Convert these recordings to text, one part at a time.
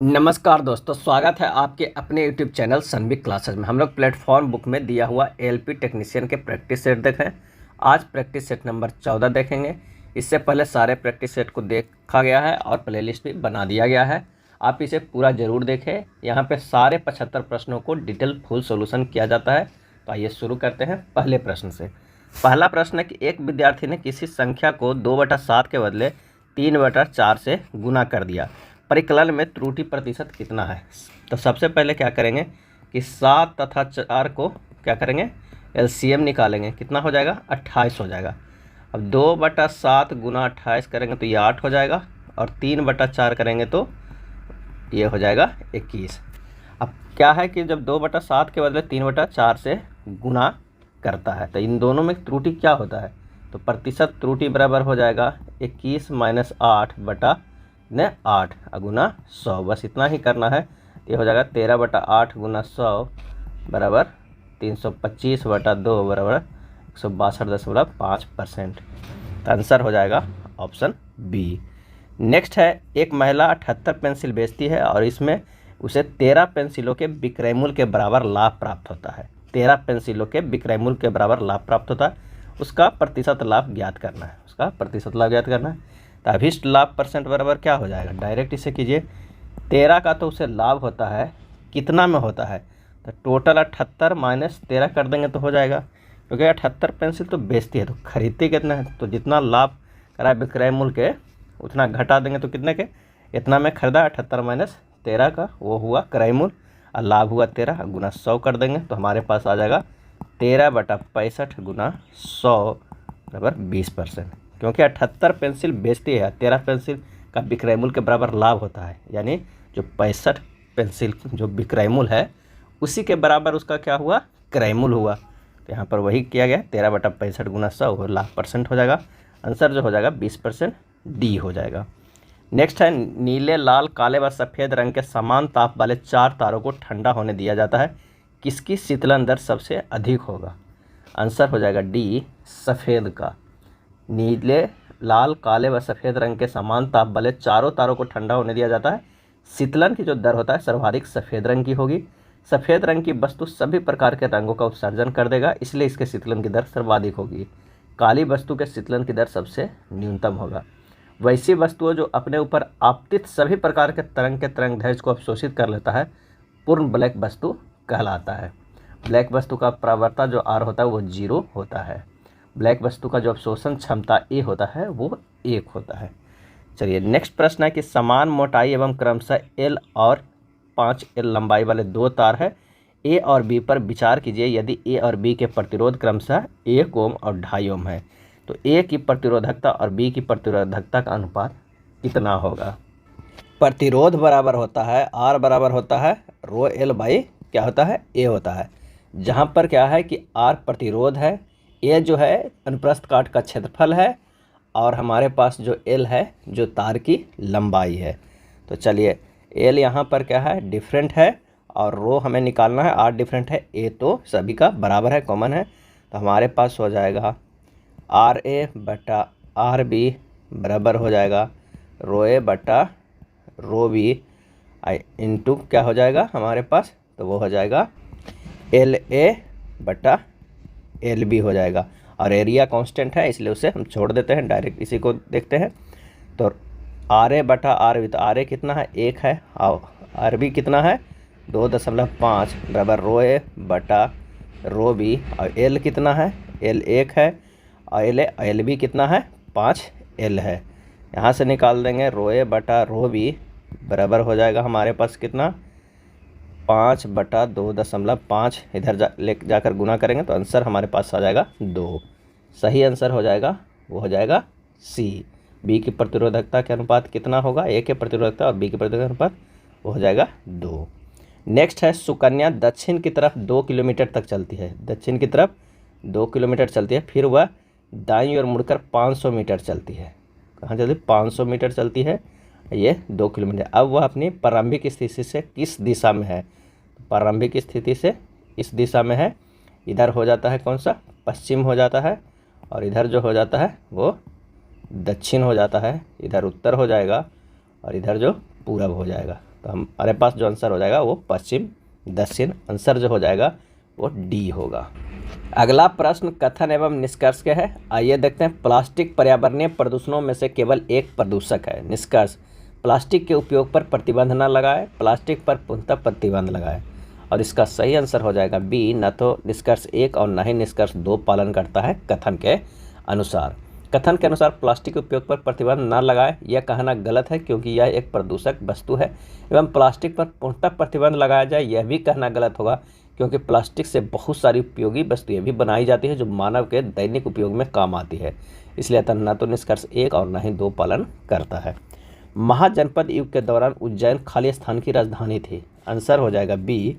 नमस्कार दोस्तों, स्वागत है आपके अपने YouTube चैनल सनविक क्लासेस में। हम लोग प्लेटफॉर्म बुक में दिया हुआ एएलपी टेक्नीशियन के प्रैक्टिस सेट देखें। आज प्रैक्टिस सेट नंबर 14 देखेंगे। इससे पहले सारे प्रैक्टिस सेट को देखा गया है और प्लेलिस्ट भी बना दिया गया है। आप इसे पूरा ज़रूर देखें। यहाँ पे सारे 75 प्रश्नों को डिटेल फुल सोल्यूशन किया जाता है। तो आइए शुरू करते हैं पहले प्रश्न से। पहला प्रश्न है कि एक विद्यार्थी ने किसी संख्या को 2/7 के बदले 3/4 से गुना कर दिया। परिकलन में त्रुटि प्रतिशत कितना है? तो सबसे पहले क्या करेंगे कि 7 तथा 4 को क्या करेंगे, एलसीएम निकालेंगे। कितना हो जाएगा? 28 हो जाएगा। अब 2/7 गुना 28 करेंगे तो ये 8 हो जाएगा, और 3/4 करेंगे तो ये हो जाएगा 21। अब क्या है कि जब 2/7 के बदले 3/4 से गुना करता है तो इन दोनों में त्रुटि क्या होता है? तो प्रतिशत त्रुटि बराबर हो जाएगा 21 - 8 गुना 100। बस इतना ही करना है। ये हो जाएगा 13/8 गुना 100 बराबर 325/2 बराबर 162.5%। तो आंसर हो जाएगा ऑप्शन बी। नेक्स्ट है, एक महिला 78 पेंसिल बेचती है और इसमें उसे 13 पेंसिलों के विक्रय मूल्य के बराबर लाभ प्राप्त होता है। 13 पेंसिलों के विक्रय मूल्य के बराबर लाभ प्राप्त होता है। उसका प्रतिशत लाभ ज्ञात करना है। तो अभिष्ट लाभ परसेंट बराबर क्या हो जाएगा? डायरेक्ट इसे कीजिए। 13 का तो उसे लाभ होता है, कितना में होता है? तो टोटल 78 माइनस 13 कर देंगे तो हो जाएगा, क्योंकि 78 पेंसिल तो बेचती है तो खरीदती कितना है, तो जितना लाभ करा विक्रय मूल्य के उतना घटा देंगे तो कितने के इतना में खरीदा 78 माइनस 13 का, वो हुआ क्रय मूल्य, और लाभ हुआ 13 गुना 100 कर देंगे तो हमारे पास आ जाएगा 13/65 गुना 100 बराबर 20%। क्योंकि 78 पेंसिल बेचती है, 13 पेंसिल का विक्रय मूल्य के बराबर लाभ होता है, यानी जो 65 पेंसिल जो विक्रय मूल्य है उसी के बराबर उसका क्या हुआ? क्रय मूल्य हुआ। तो यहाँ पर वही किया गया, 13/65 गुना 100 लाभ परसेंट हो जाएगा। आंसर जो हो जाएगा 20% डी हो जाएगा। नेक्स्ट है, नीले, लाल, काले व सफ़ेद रंग के समान ताप वाले 4 तारों को ठंडा होने दिया जाता है। किसकी शीतलन दर सबसे अधिक होगा? आंसर हो जाएगा डी, सफ़ेद का। नीले, लाल, काले व सफ़ेद रंग के समान ताप वाले चारों तारों को ठंडा होने दिया जाता है। शीतलन की जो दर होता है सर्वाधिक सफ़ेद रंग की होगी। सफ़ेद रंग की वस्तु सभी प्रकार के रंगों का उत्सर्जन कर देगा, इसलिए इसके शीतलन की दर सर्वाधिक होगी। काली वस्तु के शीतलन की दर सबसे न्यूनतम होगा। वैसी वस्तुओं जो अपने ऊपर आपतित सभी प्रकार के तरंग दैर्ध्य को अवशोषित कर लेता है पूर्ण ब्लैक वस्तु कहलाता है। ब्लैक वस्तु का प्रवणता जो आर होता है वो 0 होता है। ब्लैक वस्तु का जो अवशोषण क्षमता ए होता है वो 1 होता है। चलिए नेक्स्ट प्रश्न है कि समान मोटाई एवं क्रमशः एल और 5L लंबाई वाले 2 तार है। ए और बी पर विचार कीजिए। यदि ए और बी के प्रतिरोध क्रमशः 1 ओम और 2.5 ओम है तो ए की प्रतिरोधकता और बी की प्रतिरोधकता का अनुपात कितना होगा? प्रतिरोध बराबर होता है, आर बराबर होता है रो एल बाई क्या होता है? ए होता है। जहाँ पर क्या है कि आर प्रतिरोध है, ए जो है अनुप्रस्थ काट का क्षेत्रफल है, और हमारे पास जो एल है जो तार की लंबाई है। तो चलिए एल यहाँ पर क्या है? डिफरेंट है, और रो हमें निकालना है, आर डिफरेंट है, ए तो सभी का बराबर है, कॉमन है। तो हमारे पास हो जाएगा आर ए बटा आर बी बराबर हो जाएगा रो ए बटा रो बी इंटू क्या हो जाएगा हमारे पास? तो वो हो जाएगा एल ए बटा एल बी हो जाएगा। और एरिया कांस्टेंट है इसलिए उसे हम छोड़ देते हैं, डायरेक्ट इसी को देखते हैं। तो आर ए बटा आर बी, तो आर ए कितना है? 1 है, और आर बी कितना है? 2.5 बराबर रो ए बटा रो बी। और एल कितना है? एल 1 है, और एल बी कितना है? 5L है। यहाँ से निकाल देंगे रो ए बटा रो बी बराबर हो जाएगा हमारे पास कितना? 5/2.5। इधर जाकर गुना करेंगे तो आंसर हमारे पास आ जाएगा 2। सही आंसर हो जाएगा वो हो जाएगा सी। बी की प्रतिरोधकता के अनुपात कितना होगा? ए के प्रतिरोधकता और बी की प्रतिरोधकता अनुपात वो हो जाएगा 2। नेक्स्ट है, सुकन्या दक्षिण की तरफ 2 किलोमीटर तक चलती है। दक्षिण की तरफ 2 किलोमीटर चलती है, फिर वह दाईं ओर मुड़कर 500 मीटर चलती है। कहाँ चलती? 500 मीटर चलती है, ये 2 किलोमीटर। अब वह अपनी प्रारंभिक स्थिति से किस दिशा में है? प्रारंभिक स्थिति से इस दिशा में है। इधर हो जाता है कौन सा? पश्चिम हो जाता है, और इधर जो हो जाता है वो दक्षिण हो जाता है। इधर उत्तर हो जाएगा और इधर जो पूरब हो जाएगा। तो हमारे पास जो आंसर हो जाएगा वो पश्चिम दक्षिण, आंसर जो हो जाएगा वो डी होगा। अगला प्रश्न कथन एवं निष्कर्ष के है। आइए देखते हैं। प्लास्टिक पर्यावरणीय प्रदूषणों में से केवल एक प्रदूषक है। निष्कर्ष, प्लास्टिक के उपयोग पर प्रतिबंध न लगाए, प्लास्टिक पर पूर्णतः प्रतिबंध लगाए। और इसका सही आंसर हो जाएगा बी, न तो निष्कर्ष 1 और न ही निष्कर्ष 2 पालन करता है कथन के अनुसार। कथन के अनुसार प्लास्टिक के उपयोग पर प्रतिबंध न लगाए, यह कहना गलत है क्योंकि यह एक प्रदूषक वस्तु है, एवं प्लास्टिक पर पूर्णतः प्रतिबंध लगाया जाए यह भी कहना गलत होगा क्योंकि प्लास्टिक से बहुत सारी उपयोगी वस्तुएं भी बनाई जाती है जो मानव के दैनिक उपयोग में काम आती है। इसलिए अतः न तो निष्कर्ष 1 और न ही 2 पालन करता है। महाजनपद युग के दौरान उज्जैन खाली स्थान की राजधानी थी। आंसर हो जाएगा बी,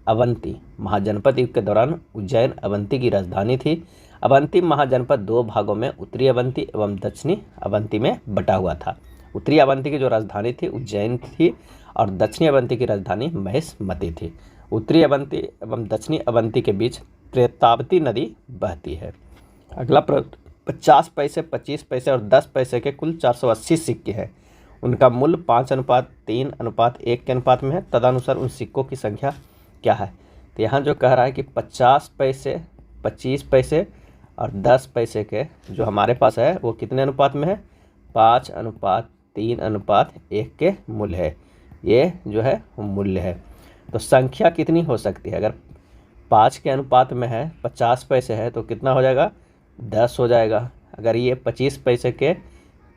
अवंती। महाजनपद युग के दौरान उज्जैन अवंती की राजधानी थी। अवंती महाजनपद 2 भागों में उत्तरी अवंती एवं दक्षिणी अवंती में बटा हुआ था। उत्तरी अवंती की जो राजधानी थी उज्जैन थी और दक्षिणी अवंती की राजधानी महिष्मती थी। उत्तरी अवंती एवं दक्षिणी अवंती के बीच प्रेतावती नदी बहती है। अगला प्रश्न 50 पैसे, 25 पैसे और 10 पैसे के कुल 480 सिक्के हैं। उनका मूल्य 5:3:1 के अनुपात में है। तदनुसार उन सिक्कों की संख्या क्या है? तो यहाँ जो कह रहा है कि 50 पैसे, 25 पैसे और 10 पैसे के जो हमारे पास है वो कितने अनुपात में है? 5:3:1 के मूल्य है। ये जो है मूल्य है। तो संख्या कितनी हो सकती है? अगर 5 के अनुपात में है, 50 पैसे है तो कितना हो जाएगा? 10 हो जाएगा। अगर ये 25 पैसे के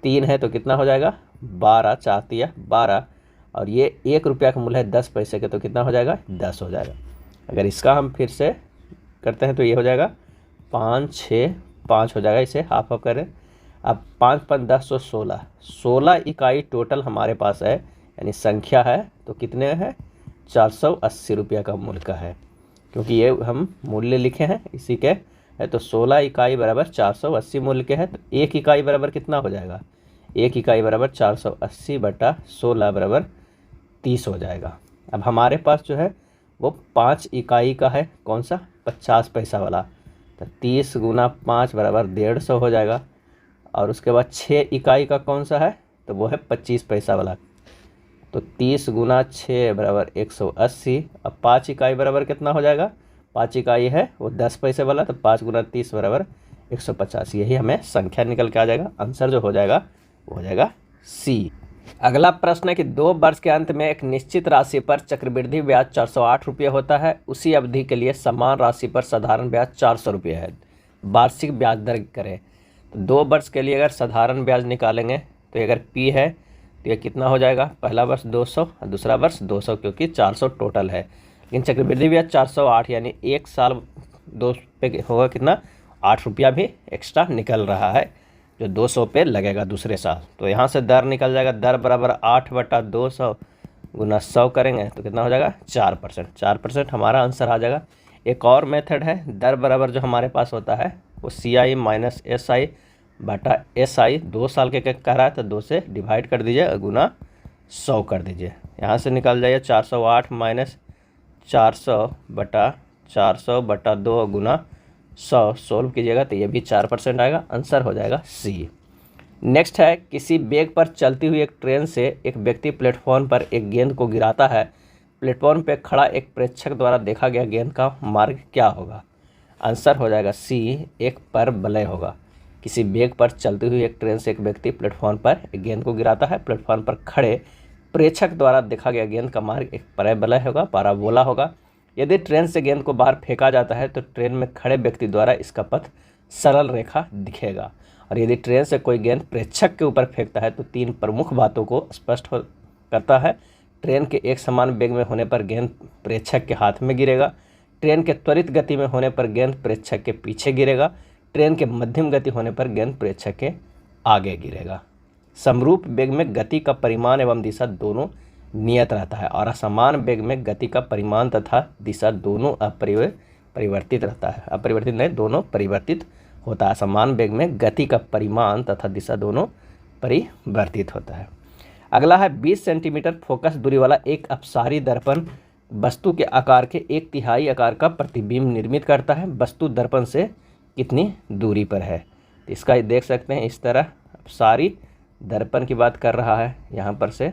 3 है तो कितना हो जाएगा? 12, 4×3=12। और ये 1 रुपया का मूल्य है 10 पैसे के तो कितना हो जाएगा? 10 हो जाएगा। अगर इसका हम फिर से करते हैं तो ये हो जाएगा 5, 6, 5 हो जाएगा। इसे हाफ हाफ करें। अब 5×5 = 10, 16 इकाई टोटल हमारे पास है, यानी संख्या है तो कितने है? 480 रुपया का मूल्य का है, क्योंकि ये हम मूल्य लिखे हैं इसी के है। तो 16 इकाई बराबर 480 मूल्य के है। तो 1 इकाई बराबर कितना हो जाएगा? 1 इकाई बराबर 480/16 बराबर 30 हो जाएगा। अब हमारे पास जो है वो 5 इकाई का है। कौन सा? 50 पैसा वाला। तो 30 × 5 बराबर 150 हो जाएगा। और उसके बाद 6 इकाई का कौन सा है? तो वो है 25 पैसा वाला। तो 30 × 6 बराबर 180। अब 5 इकाई बराबर कितना हो जाएगा? 5 इकाई है वो 10 पैसे वाला, तो 5 × 30 बराबर 150। यही हमें संख्या निकल के आ जाएगा। आंसर जो हो जाएगा वो हो जाएगा सी। अगला प्रश्न है कि 2 वर्ष के अंत में एक निश्चित राशि पर चक्रवृद्धि ब्याज 408 रुपये होता है। उसी अवधि के लिए समान राशि पर साधारण ब्याज 400 रुपये है। वार्षिक ब्याज दर करें। तो 2 वर्ष के लिए अगर साधारण ब्याज निकालेंगे तो अगर पी है तो ये कितना हो जाएगा? पहला वर्ष 200 और दूसरा वर्ष 200, क्योंकि 400 टोटल है। लेकिन चक्रवृद्धि ब्याज 408, यानी 1 साल 2 पे होगा कितना? 8 रुपया भी एक्स्ट्रा निकल रहा है जो 200 पे लगेगा दूसरे साल। तो यहाँ से दर निकल जाएगा। दर बराबर 8/200 × 100 करेंगे तो कितना हो जाएगा? 4%। 4% हमारा आंसर आ जाएगा। एक और मेथड है। दर बराबर जो हमारे पास होता है वो CI - SI/SI 2 साल के कह रहा है तो 2 से डिवाइड कर दीजिए और गुना 100 कर दीजिए। यहाँ से निकल जाइए 408 - 400/400/2 गुना 100 सोल्व कीजिएगा तो ये भी 4% आएगा। आंसर हो जाएगा सी। नेक्स्ट है, किसी वेग पर चलती हुई एक ट्रेन से एक व्यक्ति प्लेटफॉर्म पर एक गेंद को गिराता है। प्लेटफॉर्म पर खड़ा एक प्रेक्षक द्वारा देखा गया गेंद का मार्ग क्या होगा? आंसर हो जाएगा सी, एक परवलय होगा। किसी वेग पर चलती हुई एक ट्रेन से एक व्यक्ति प्लेटफॉर्म पर एक गेंद को गिराता है। प्लेटफॉर्म पर खड़े प्रेक्षक द्वारा देखा गया गेंद का मार्ग एक परवलय होगा, पाराबोला होगा। यदि ट्रेन से गेंद को बाहर फेंका जाता है तो ट्रेन में खड़े व्यक्ति द्वारा इसका पथ सरल रेखा दिखेगा। और यदि ट्रेन से कोई गेंद प्रेक्षक के ऊपर फेंकता है तो 3 प्रमुख बातों को स्पष्ट करता है। ट्रेन के एक समान वेग में होने पर गेंद प्रेक्षक के हाथ में गिरेगा। ट्रेन के त्वरित गति में होने पर गेंद प्रेक्षक के पीछे गिरेगा। ट्रेन के मध्यम गति होने पर गेंद प्रेक्षक के आगे गिरेगा। समरूप वेग में गति का परिमाण एवं दिशा दोनों नियत रहता है और असमान वेग में गति का परिमाण तथा दिशा दोनों अपरिवर्तित रहता है। अपरिवर्तित नहीं, दोनों परिवर्तित होता है। समान वेग में गति का परिमाण तथा दिशा दोनों परिवर्तित होता है। अगला है 20 सेंटीमीटर फोकस दूरी वाला एक अपसारी दर्पण वस्तु के आकार के 1/3 आकार का प्रतिबिंब निर्मित करता है। वस्तु दर्पण से कितनी दूरी पर है? तो इसका देख सकते हैं इस तरह अपसारी दर्पण की बात कर रहा है। यहाँ पर से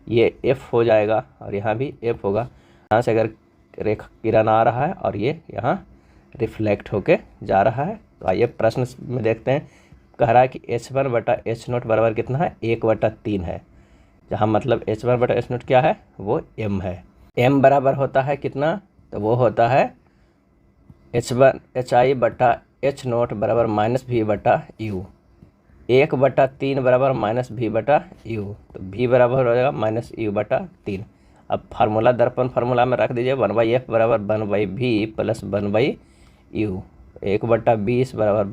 ये एफ हो जाएगा और यहाँ भी एफ होगा। यहाँ से अगर रेखा किरण आ रहा है और ये यहाँ रिफ्लेक्ट होके जा रहा है। तो आइए प्रश्न में देखते हैं। कह रहा है कि H1/H0 बराबर कितना है, 1/3 है। जहाँ मतलब H1/H0 क्या है, वो m है। m बराबर होता है कितना, तो वो होता है HI/H0 बराबर -V/U। 1/3 बराबर -V/U, तो V बराबर हो जाएगा -U/3। अब फार्मूला दर्पण फार्मूला में रख दीजिए, 1/F बराबर 1/V प्लस 1/U। 1/20 बराबर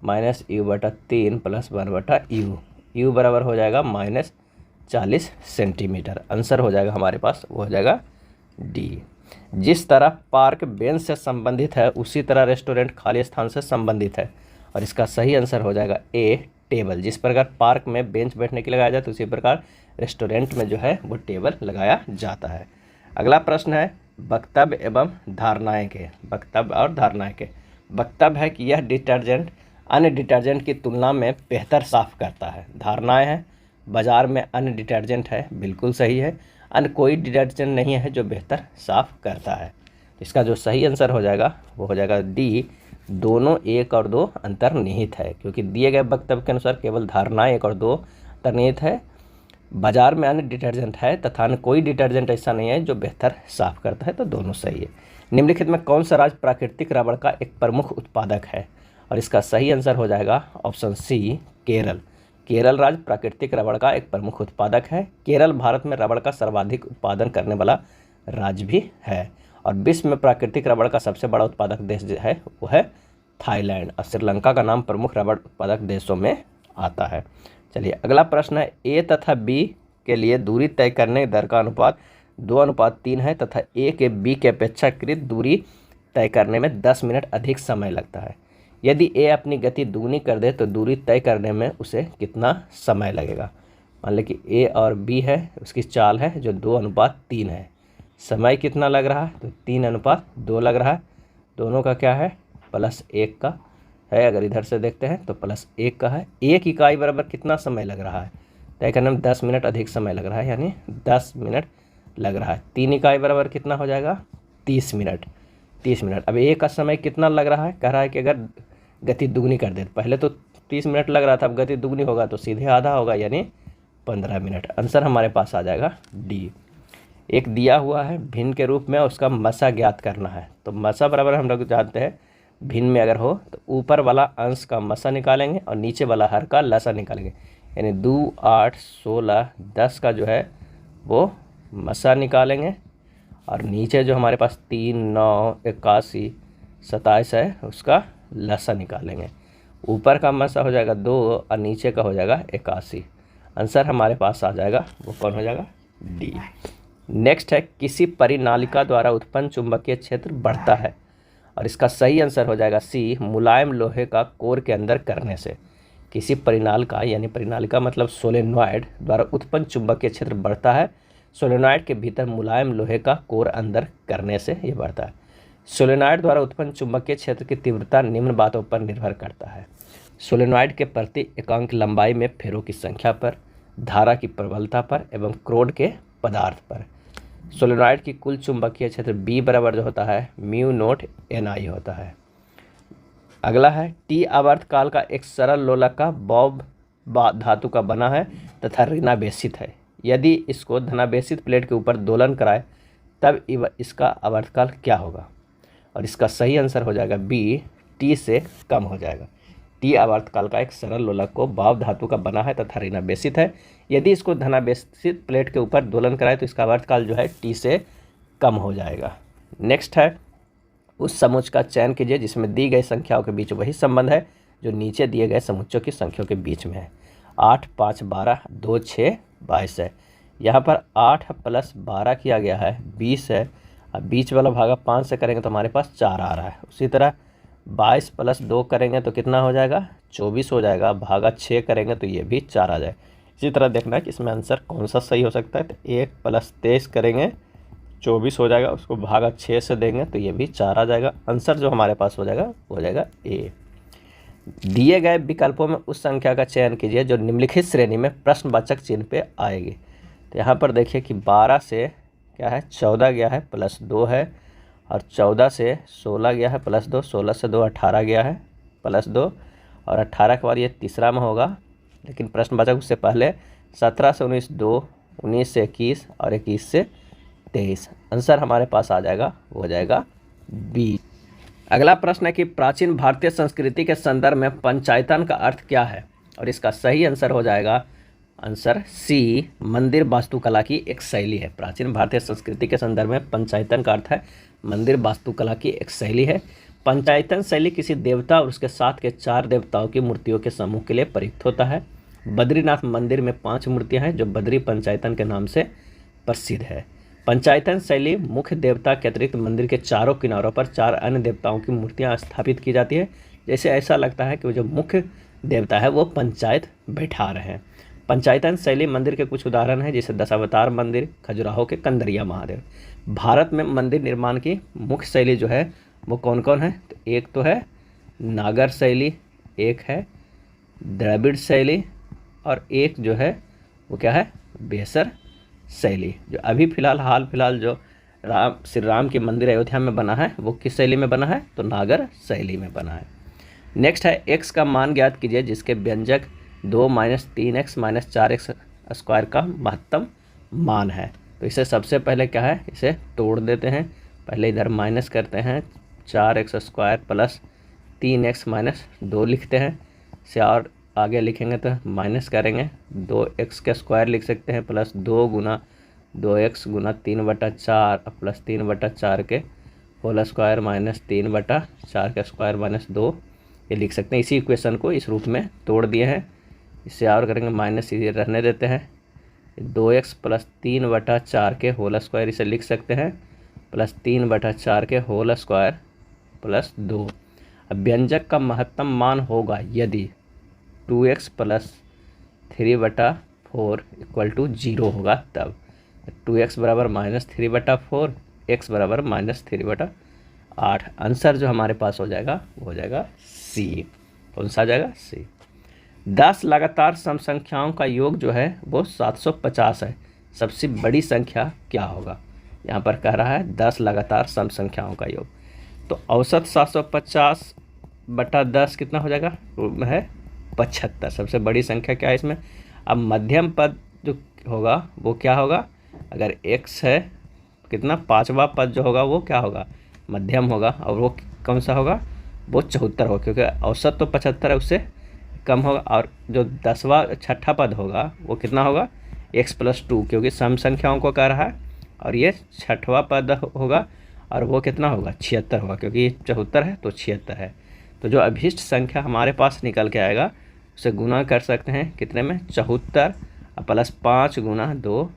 1/-U/3 प्लस 1/U। U बराबर हो जाएगा -40 सेंटीमीटर। आंसर हो जाएगा हमारे पास, वो हो जाएगा D। जिस तरह पार्क बेंच से संबंधित है उसी तरह रेस्टोरेंट खाली स्थान से संबंधित है, और इसका सही आंसर हो जाएगा A, टेबल। जिस प्रकार पार्क में बेंच बैठने के लिए लगाया जाता है उसी प्रकार रेस्टोरेंट में जो है वो टेबल लगाया जाता है। अगला प्रश्न है वक्तव्य एवं धारणाएं के। वक्तव्य और धारणाएं के। वक्तव्य है कि यह डिटर्जेंट अन्य डिटर्जेंट की तुलना में बेहतर साफ करता है। धारणाएं है बाजार में अन्य डिटर्जेंट है, बिल्कुल सही है। अन्य कोई डिटर्जेंट नहीं है जो बेहतर साफ करता है। इसका जो सही आंसर हो जाएगा वो हो जाएगा D, दोनों 1 और 2 अंतर्निहित है, क्योंकि दिए गए वक्तव्य के अनुसार केवल धारणाएं 1 और 2 अंतर्निहित है। बाजार में अन्य डिटर्जेंट है तथा अन्य कोई डिटर्जेंट ऐसा नहीं है जो बेहतर साफ करता है, तो दोनों सही है। निम्नलिखित में कौन सा राज्य प्राकृतिक रबड़ का एक प्रमुख उत्पादक है, और इसका सही आंसर हो जाएगा ऑप्शन C, केरल। केरल राज्य प्राकृतिक रबड़ का एक प्रमुख उत्पादक है। केरल भारत में रबड़ का सर्वाधिक उत्पादन करने वाला राज्य भी है, और विश्व में प्राकृतिक रबड़ का सबसे बड़ा उत्पादक देश जो है वो है थाईलैंड, और श्रीलंका का नाम प्रमुख रबड़ उत्पादक देशों में आता है। चलिए अगला प्रश्न है A तथा B के लिए दूरी तय करने दर का अनुपात 2:3 है तथा A के B के अपेक्षाकृत दूरी तय करने में 10 मिनट अधिक समय लगता है। यदि A अपनी गति दुगनी कर दे तो दूरी तय करने में उसे कितना समय लगेगा। मान लें कि A और B है, उसकी चाल है जो 2:3 है। समय कितना लग रहा है, तो 3:2 लग रहा है। दोनों का क्या है, +1 का है। अगर इधर से देखते हैं तो +1 का है। 1 इकाई बराबर कितना समय लग रहा है, तय करने में 10 मिनट अधिक समय लग रहा है, यानी 10 मिनट लग रहा है। 3 इकाई बराबर कितना हो जाएगा, 30 मिनट। 30 मिनट। अब A का समय कितना लग रहा है, कह रहा है कि अगर गति दुगनी कर दे, पहले तो 30 मिनट लग रहा था, अब गति दुगनी होगा तो सीधे आधा होगा, यानी 15 मिनट। आंसर हमारे पास आ जाएगा D। एक दिया हुआ है भिन्न के रूप में, उसका मसा ज्ञात करना है। तो मसा बराबर हम लोग जानते हैं भिन्न में अगर हो तो ऊपर वाला अंश का मसा निकालेंगे और नीचे वाला हर का लसा निकालेंगे, यानी 2, 8, 16, 10 का जो है वो मसा निकालेंगे, और नीचे जो हमारे पास 3, 9, 81, 27 है उसका लसा निकालेंगे। ऊपर का मसा हो जाएगा 2 और नीचे का हो जाएगा 81। आंसर हमारे पास आ जाएगा, वो कौन हो जाएगा, D। नेक्स्ट है किसी परिनालिका द्वारा उत्पन्न चुंबकीय क्षेत्र बढ़ता है, और इसका सही आंसर हो जाएगा C, मुलायम लोहे का कोर के अंदर करने से। किसी परिनालिका यानी परिनालिका मतलब सोलेनॉइड द्वारा उत्पन्न चुंबकीय क्षेत्र बढ़ता है। सोलेनॉइड के भीतर मुलायम लोहे का कोर अंदर करने से ये बढ़ता है। सोलेनॉइड द्वारा उत्पन्न चुंबकीय क्षेत्र की तीव्रता निम्न बातों पर निर्भर करता है। सोलेनॉइड के प्रति एकांक लंबाई में फेरों की संख्या पर, धारा की प्रबलता पर एवं क्रोड के पदार्थ पर। सोलेनॉइड की कुल चुंबकीय क्षेत्र B बराबर जो होता है μ0Ni होता है। अगला है T आवर्तकाल का एक सरल लोलक का बॉब धातु का बना है तथा ऋणावेशित है। यदि इसको धनावेशित प्लेट के ऊपर दोलन कराए तब इसका आवर्तकाल क्या होगा, और इसका सही आंसर हो जाएगा B, T से कम हो जाएगा। T आवर्तकाल का एक सरल लोलक को बॉब धातु का बना है तथा ऋणावेशित है। यदि इसको धनावेशित प्लेट के ऊपर दोलन कराए तो इसका आवर्तकाल जो है T से कम हो जाएगा। नेक्स्ट है उस समुच्चय का चयन कीजिए जिसमें दी गई संख्याओं के बीच वही संबंध है जो नीचे दिए गए समुच्चयों की संख्याओं के बीच में है। 8, 5, 12, 2, 6, 22 है। यहाँ पर 8 + 12 किया गया है, 20 है। अब बीच वाला भागा 5 से करेंगे तो हमारे पास 4 आ रहा है। उसी तरह 22 + 2 करेंगे तो कितना हो जाएगा, 24 हो जाएगा। भागा 6 करेंगे तो ये भी 4 आ जाए। इसी तरह देखना है कि इसमें आंसर कौन सा सही हो सकता है। तो 1 + 23 करेंगे 24 हो जाएगा, उसको भागा 6 से देंगे तो ये भी 4 आ जाएगा। आंसर जो हमारे पास हो जाएगा वो हो जाएगा A। दिए गए विकल्पों में उस संख्या का चयन कीजिए जो निम्नलिखित श्रेणी में प्रश्नवाचक चिन्ह पे आएगी। तो यहाँ पर देखिए कि 12 से क्या है 14 गया है प्लस 2 है, और 14 से 16 गया है प्लस 2, 16 से 2 18 गया है प्लस 2, और 18 के बाद ये तीसरा में होगा, लेकिन प्रश्न बचा उससे पहले 17 से 19 2, 19 से 21 और 21 से 23। आंसर हमारे पास आ जाएगा, वो हो जाएगा बी। अगला प्रश्न है कि प्राचीन भारतीय संस्कृति के संदर्भ में पंचायतन का अर्थ क्या है, और इसका सही आंसर हो जाएगा आंसर सी, मंदिर वास्तुकला की एक शैली है। प्राचीन भारतीय संस्कृति के संदर्भ में पंचायतन का अर्थ है मंदिर वास्तुकला की एक शैली है। पंचायतन शैली किसी देवता और उसके साथ के 4 देवताओं की मूर्तियों के समूह के लिए प्रयुक्त होता है। बद्रीनाथ मंदिर में 5 मूर्तियां हैं जो बद्री पंचायतन के नाम से प्रसिद्ध है। पंचायतन शैली मुख्य देवता के अतिरिक्त मंदिर के चारों किनारों पर 4 अन्य देवताओं की मूर्तियां स्थापित की जाती है, जैसे ऐसा लगता है कि वो जो मुख्य देवता है वो पंचायत बैठा रहे हैं। पंचायतन शैली मंदिर के कुछ उदाहरण हैं, जैसे दशावतार मंदिर, खजुराहो के कंदरिया महादेव। भारत में मंदिर निर्माण की मुख्य शैली जो है वो कौन कौन है, तो एक तो है नागर शैली, एक है द्रविड़ शैली, और एक जो है वो क्या है बेसर शैली। जो अभी हाल फिलहाल जो श्री राम के मंदिर अयोध्या में बना है वो किस शैली में बना है, तो नागर शैली में बना है। नेक्स्ट है x का मान ज्ञात कीजिए जिसके व्यंजक 2 - 3x - 4x स्क्वायर का महत्तम मान है। तो इसे सबसे पहले क्या है, इसे तोड़ देते हैं। पहले इधर माइनस करते हैं, 4x स्क्वायर प्लस 3x - 2 लिखते हैं। से और आगे लिखेंगे तो माइनस करेंगे, 2x का स्क्वायर लिख सकते हैं प्लस 2 गुना 2x गुना 3/4 प्लस 3/4 के होल स्क्वायर माइनस 3/4 का स्क्वायर माइनस 2, ये लिख सकते हैं। इसी इक्वेशन को इस रूप में तोड़ दिए हैं। इससे और करेंगे माइनस इसे रहने देते हैं, 2x प्लस 3/4 के होल स्क्वायर इसे लिख सकते हैं प्लस 3/4 के होल स्क्वायर प्लस 2। अब व्यंजक का महत्तम मान होगा यदि 2x प्लस 3/4 इक्वल टू 0 होगा, तब 2x बराबर -3/4, x बराबर -3/8। आंसर जो हमारे पास हो जाएगा वो हो जाएगा सी। कौन सा आ जाएगा, सी। 10 लगातार सम संख्याओं का योग जो है वो 750 है। सबसे बड़ी संख्या क्या होगा, यहाँ पर कह रहा है 10 लगातार सम संख्याओं का योग। तो औसत 750/10 कितना हो जाएगा, वो है 75। सबसे बड़ी संख्या क्या है इसमें। अब मध्यम पद जो होगा वो क्या होगा, अगर x है कितना 5वां पद जो होगा वो क्या होगा, मध्यम होगा, और वो कौन सा होगा, वो 74 होगा, क्योंकि औसत तो 75 है उससे कम होगा। और जो 10वां 6ठा पद होगा वो कितना होगा, x + 2, क्योंकि सम संख्याओं को कह रहा है, और ये 6वां पद होगा और वो कितना होगा 76 होगा, क्योंकि 74 है तो 76 है। तो जो अभीष्ट संख्या हमारे पास निकल के आएगा उसे गुना कर सकते हैं कितने में, 74 प्लस 5 गुना 2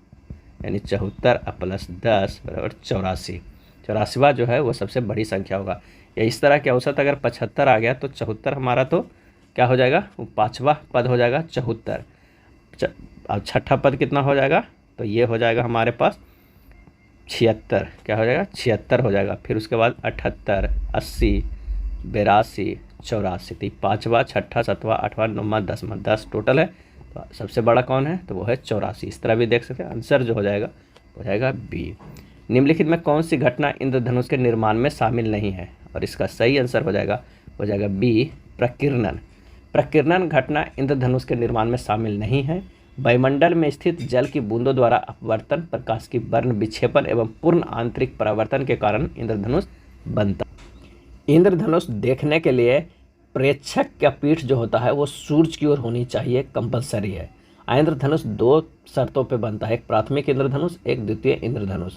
यानी 74 प्लस 10 बराबर 84। 84वां जो है वो सबसे बड़ी संख्या होगा। या इस तरह के औसत अगर 75 आ गया तो 74 हमारा तो क्या हो जाएगा, वो 5वां पद हो जाएगा 74। अब 6ठा पद कितना हो जाएगा, तो ये हो जाएगा हमारे पास 76, क्या हो जाएगा 76 हो जाएगा। फिर उसके बाद 78, 80, 82, 84। तो 5वां 6ठा 7वां 8वां 9वां 10वां 10 टोटल है। तो सबसे बड़ा कौन है, तो वो है 84। इस तरह भी देख सकते हैं। आंसर जो हो जाएगा बी। निम्नलिखित में कौन सी घटना इंद्रधनुष के निर्माण में शामिल नहीं है, और इसका सही आंसर हो जाएगा बी, प्रकीर्णन। प्रकीर्णन घटना इंद्रधनुष के निर्माण में शामिल नहीं है। वायुमंडल में स्थित जल की बूंदों द्वारा अपवर्तन, प्रकाश की वर्ण विक्षेपण एवं पूर्ण आंतरिक परावर्तन के कारण इंद्रधनुष बनता। इंद्रधनुष देखने के लिए प्रेक्षक का पीठ जो होता है वो सूर्य की ओर होनी चाहिए, कंपलसरी है। इंद्रधनुष 2 शर्तों पे बनता है, एक प्राथमिक इंद्रधनुष, एक द्वितीय इंद्रधनुष।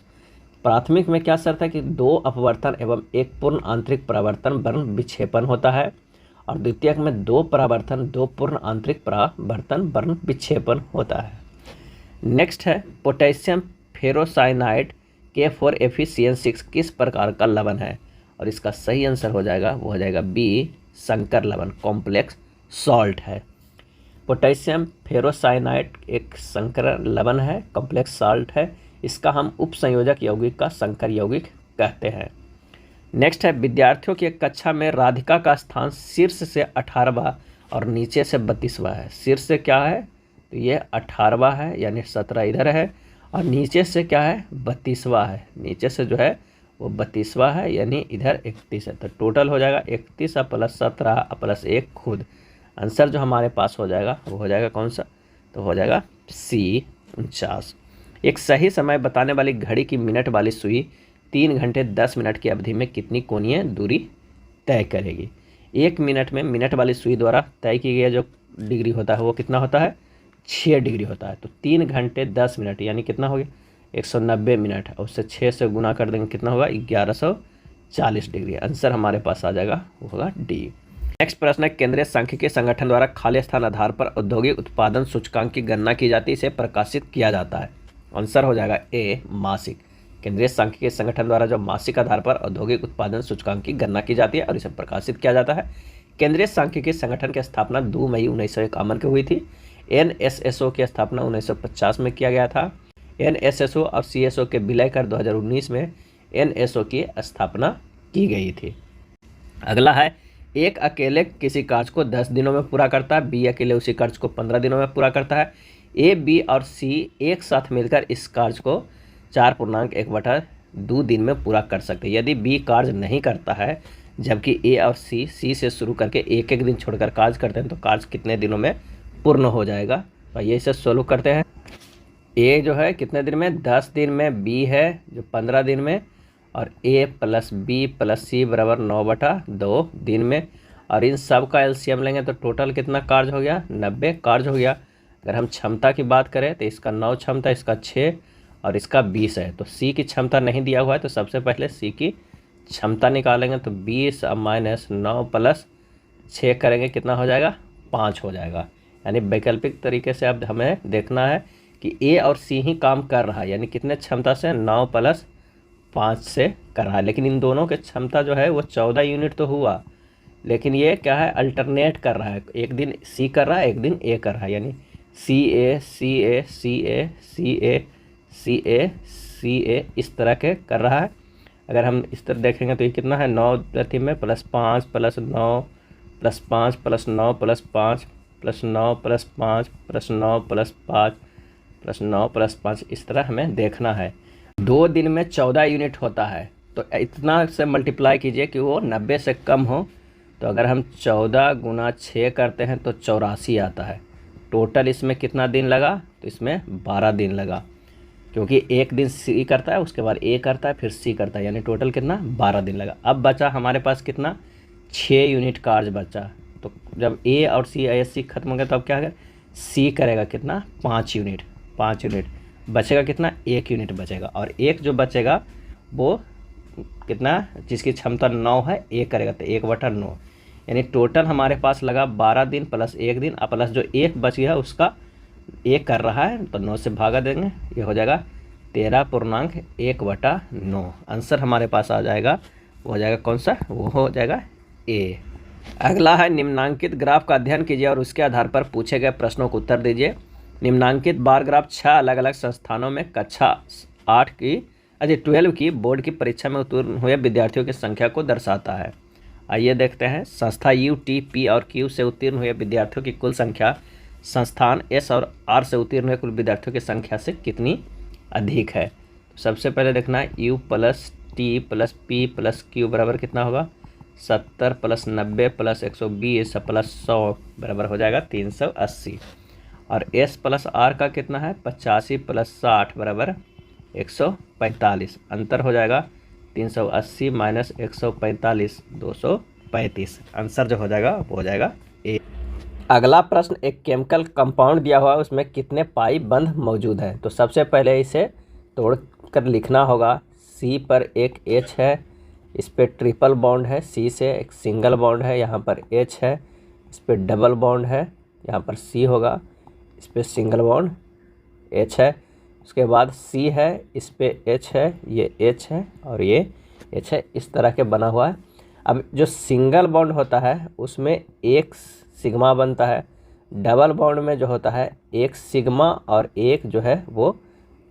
प्राथमिक में क्या शर्त है कि 2 अपवर्तन एवं 1 पूर्ण आंतरिक परावर्तन वर्ण विक्षेपण होता है, और द्वितीयक में 2 परावर्तन 2 पूर्ण आंतरिक परावर्तन वर्ण विक्षेपण होता है। नेक्स्ट है पोटेशियम फेरोसाइनाइड K4FeCN6 किस प्रकार का लवण है, और इसका सही आंसर हो जाएगा वो हो जाएगा बी, संकर लवण, कॉम्प्लेक्स सॉल्ट है। पोटेशियम फेरोसाइनाइड एक संकर लवण है, कॉम्प्लेक्स सॉल्ट है। इसका हम उपसंयोजक यौगिक का संकर यौगिक कहते हैं। नेक्स्ट है विद्यार्थियों की एक कक्षा में राधिका का स्थान शीर्ष से 18वां और नीचे से 32वां है। शीर्ष से क्या है, तो ये 18वां है यानी 17 इधर है, और नीचे से क्या है 32वां है, नीचे से जो है वो 32वां है, यानी इधर 31 है। तो टोटल हो जाएगा 31 प्लस 17 प्लस 1 खुद। आंसर जो हमारे पास हो जाएगा वो हो जाएगा कौन सा, तो हो जाएगा सी 49। एक सही समय बताने वाली घड़ी की मिनट वाली सुई 3 घंटे 10 मिनट की अवधि में कितनी कोणीय दूरी तय करेगी। 1 मिनट में मिनट वाली सुई द्वारा तय की गई जो डिग्री होता है वो कितना होता है, 6 डिग्री होता है। तो 3 घंटे 10 मिनट यानी कितना हो गया 190 मिनट, और उससे 6 से गुना कर देंगे कितना होगा 1140 डिग्री। आंसर हमारे पास आ जाएगा वो होगा डी। नेक्स्ट प्रश्न है, केंद्रीय सांख्यिकी संगठन द्वारा खाली स्थान आधार पर औद्योगिक उत्पादन सूचकांक की गणना की जाती है, इसे प्रकाशित किया जाता है। आंसर हो जाएगा ए मासिक। केंद्रीय सांख्यिकी संगठन द्वारा जो मासिक आधार पर औद्योगिक उत्पादन सूचकांक की गणना की जाती है और इसे प्रकाशित किया जाता है। केंद्रीय सांख्यिकी संगठन की स्थापना 2 मई 1951 को हुई थी। NSSO की स्थापना 1950 में किया गया था। NSSO और CSO के विलय कर 2019 में NSO की स्थापना की गई थी। अगला है, एक अकेले किसी कार्य को 10 दिनों में पूरा करता है, B अकेले उसी कार्य को 15 दिनों में पूरा करता है। A, B और C एक साथ मिलकर इस कार्य को 4.1/2 दिन में पूरा कर सकते हैं। यदि B कार्य नहीं करता है जबकि A और C से शुरू करके एक एक दिन छोड़कर कार्य करते हैं तो कार्य कितने दिनों में पूर्ण हो जाएगा। तो ये इसे सोल्व करते हैं। A जो है कितने दिन में 10 दिन में, B है जो 15 दिन में, और A plus B plus C बराबर 9/2 दिन में। और इन सब का एलसीएम लेंगे तो टोटल कितना कार्य हो गया 90 कार्य हो गया। अगर हम क्षमता की बात करें तो इसका 9 क्षमता, इसका 6 और इसका 20 है। तो C की क्षमता नहीं दिया हुआ है तो सबसे पहले C की क्षमता निकालेंगे तो 20 माइनस 9 प्लस 6 करेंगे कितना हो जाएगा 5 हो जाएगा। यानी वैकल्पिक तरीके से अब हमें देखना है कि A और C ही काम कर रहा है, यानी कितने क्षमता से 9 प्लस 5 से कर रहा है। लेकिन इन दोनों के क्षमता जो है वो 14 यूनिट तो हुआ, लेकिन ये क्या है अल्टरनेट कर रहा है, एक दिन C कर रहा है एक दिन A कर रहा है, यानी CA CA CA CA CA CA इस तरह के कर रहा है। अगर हम इस तरह देखेंगे तो ये कितना है 9 प्रति में plus 5 plus 9 plus 5 plus 9 plus 5 plus 9 plus 5 plus 9 plus 5 plus 9 plus 5, इस तरह हमें देखना है। 2 दिन में 14 यूनिट होता है तो इतना से मल्टीप्लाई कीजिए कि वो 90 से कम हो। तो अगर हम 14 गुना 6 करते हैं तो 84 आता है। टोटल इसमें कितना दिन लगा, तो इसमें 12 दिन लगा, क्योंकि एक दिन C करता है उसके बाद A करता है फिर C करता है, यानी टोटल कितना 12 दिन लगा। अब बचा हमारे पास कितना 6 यूनिट कार्य बचा। तो जब A और C खत्म हो गया तो अब क्या है C करेगा कितना 5 यूनिट बचेगा कितना 1 यूनिट बचेगा, और एक जो बचेगा वो कितना जिसकी क्षमता 9 है A करेगा तो 1/9, यानी टोटल हमारे पास लगा 12 दिन प्लस 1 दिन प्लस जो 1 बच गया उसका 1 कर रहा है तो 9 से भागा देंगे, ये हो जाएगा 13.1/9। आंसर हमारे पास आ जाएगा वो हो जाएगा कौन सा, वो हो जाएगा ए। अगला है, निम्नांकित ग्राफ का अध्ययन कीजिए और उसके आधार पर पूछे गए प्रश्नों को उत्तर दीजिए। निम्नांकित बार ग्राफ 6 अलग अलग संस्थानों में कक्षा 12 की बोर्ड की परीक्षा में उत्तीर्ण हुए विद्यार्थियों की संख्या को दर्शाता है। आइए देखते हैं। संस्था U, T, P और Q से उत्तीर्ण हुए विद्यार्थियों की कुल संख्या संस्थान S और R से उत्तीर्ण हुए कुल विद्यार्थियों की संख्या से कितनी अधिक है। तो सबसे पहले देखना है U plus T plus P plus Q बराबर कितना होगा 70 प्लस 90 प्लस 120 प्लस 100 बराबर हो जाएगा 380। और S प्लस R का कितना है 85 प्लस 60 बराबर 145। अंतर हो जाएगा 380 माइनस 145 235। आंसर जो हो जाएगा वो हो जाएगा ए। अगला प्रश्न, एक केमिकल कंपाउंड दिया हुआ है उसमें कितने पाई बंध मौजूद है। तो सबसे पहले इसे तोड़ कर लिखना होगा। C पर एक H है, इस पर ट्रिपल बॉन्ड है, C से एक सिंगल बॉन्ड है, यहाँ पर H है, इस पर डबल बॉन्ड है, यहाँ पर C होगा, इस पर सिंगल बॉन्ड H है। उसके बाद C है, इस पर H है, ये H है और ये H है, इस तरह के बना हुआ है। अब जो सिंगल बॉन्ड होता है उसमें एक सिग्मा बनता है, डबल बॉन्ड में जो होता है एक सिग्मा और एक जो है वो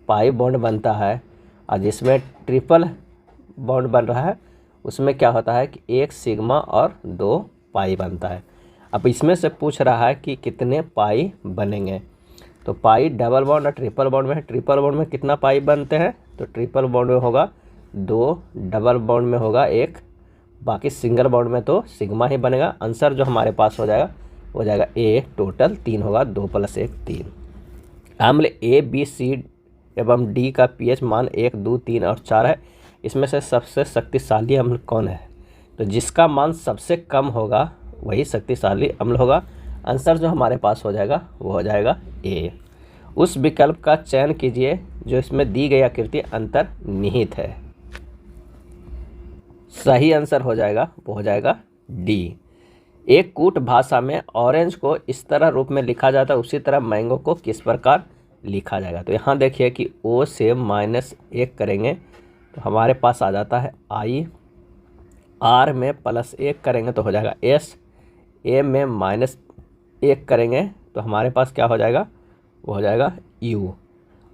पाई बॉन्ड बनता है, और जिसमें ट्रिपल बॉन्ड बन रहा है उसमें क्या होता है कि एक सिग्मा और 2 पाई बनता है। अब इसमें से पूछ रहा है कि कितने पाई बनेंगे। तो पाई डबल बॉन्ड और ट्रिपल बॉन्ड में है। ट्रिपल बॉन्ड में कितना पाई बनते हैं, तो ट्रिपल बॉन्ड में होगा 2, डबल बॉन्ड में होगा 1, बाकी सिंगल बॉन्ड में तो सिग्मा ही बनेगा। आंसर जो हमारे पास हो जाएगा ए, टोटल 3 होगा, 2 + 1 3। अम्ल ए, बी, सी एवं डी का पीएच मान 1, 2, 3 और 4 है। इसमें से सबसे शक्तिशाली अम्ल कौन है, तो जिसका मान सबसे कम होगा वही शक्तिशाली अम्ल होगा। आंसर जो हमारे पास हो जाएगा वो हो जाएगा ए। उस विकल्प का चयन कीजिए जो इसमें दी गई आकृति अंतर्निहित है। सही आंसर हो जाएगा वो हो जाएगा डी। एक कूट भाषा में ऑरेंज को इस तरह रूप में लिखा जाता है, उसी तरह मैंगो को किस प्रकार लिखा जाएगा। तो यहाँ देखिए कि ओ से -1 करेंगे तो हमारे पास आ जाता है आई, आर में +1 करेंगे तो हो जाएगा एस, ए में -1 करेंगे तो हमारे पास क्या हो जाएगा, वो हो जाएगा यू।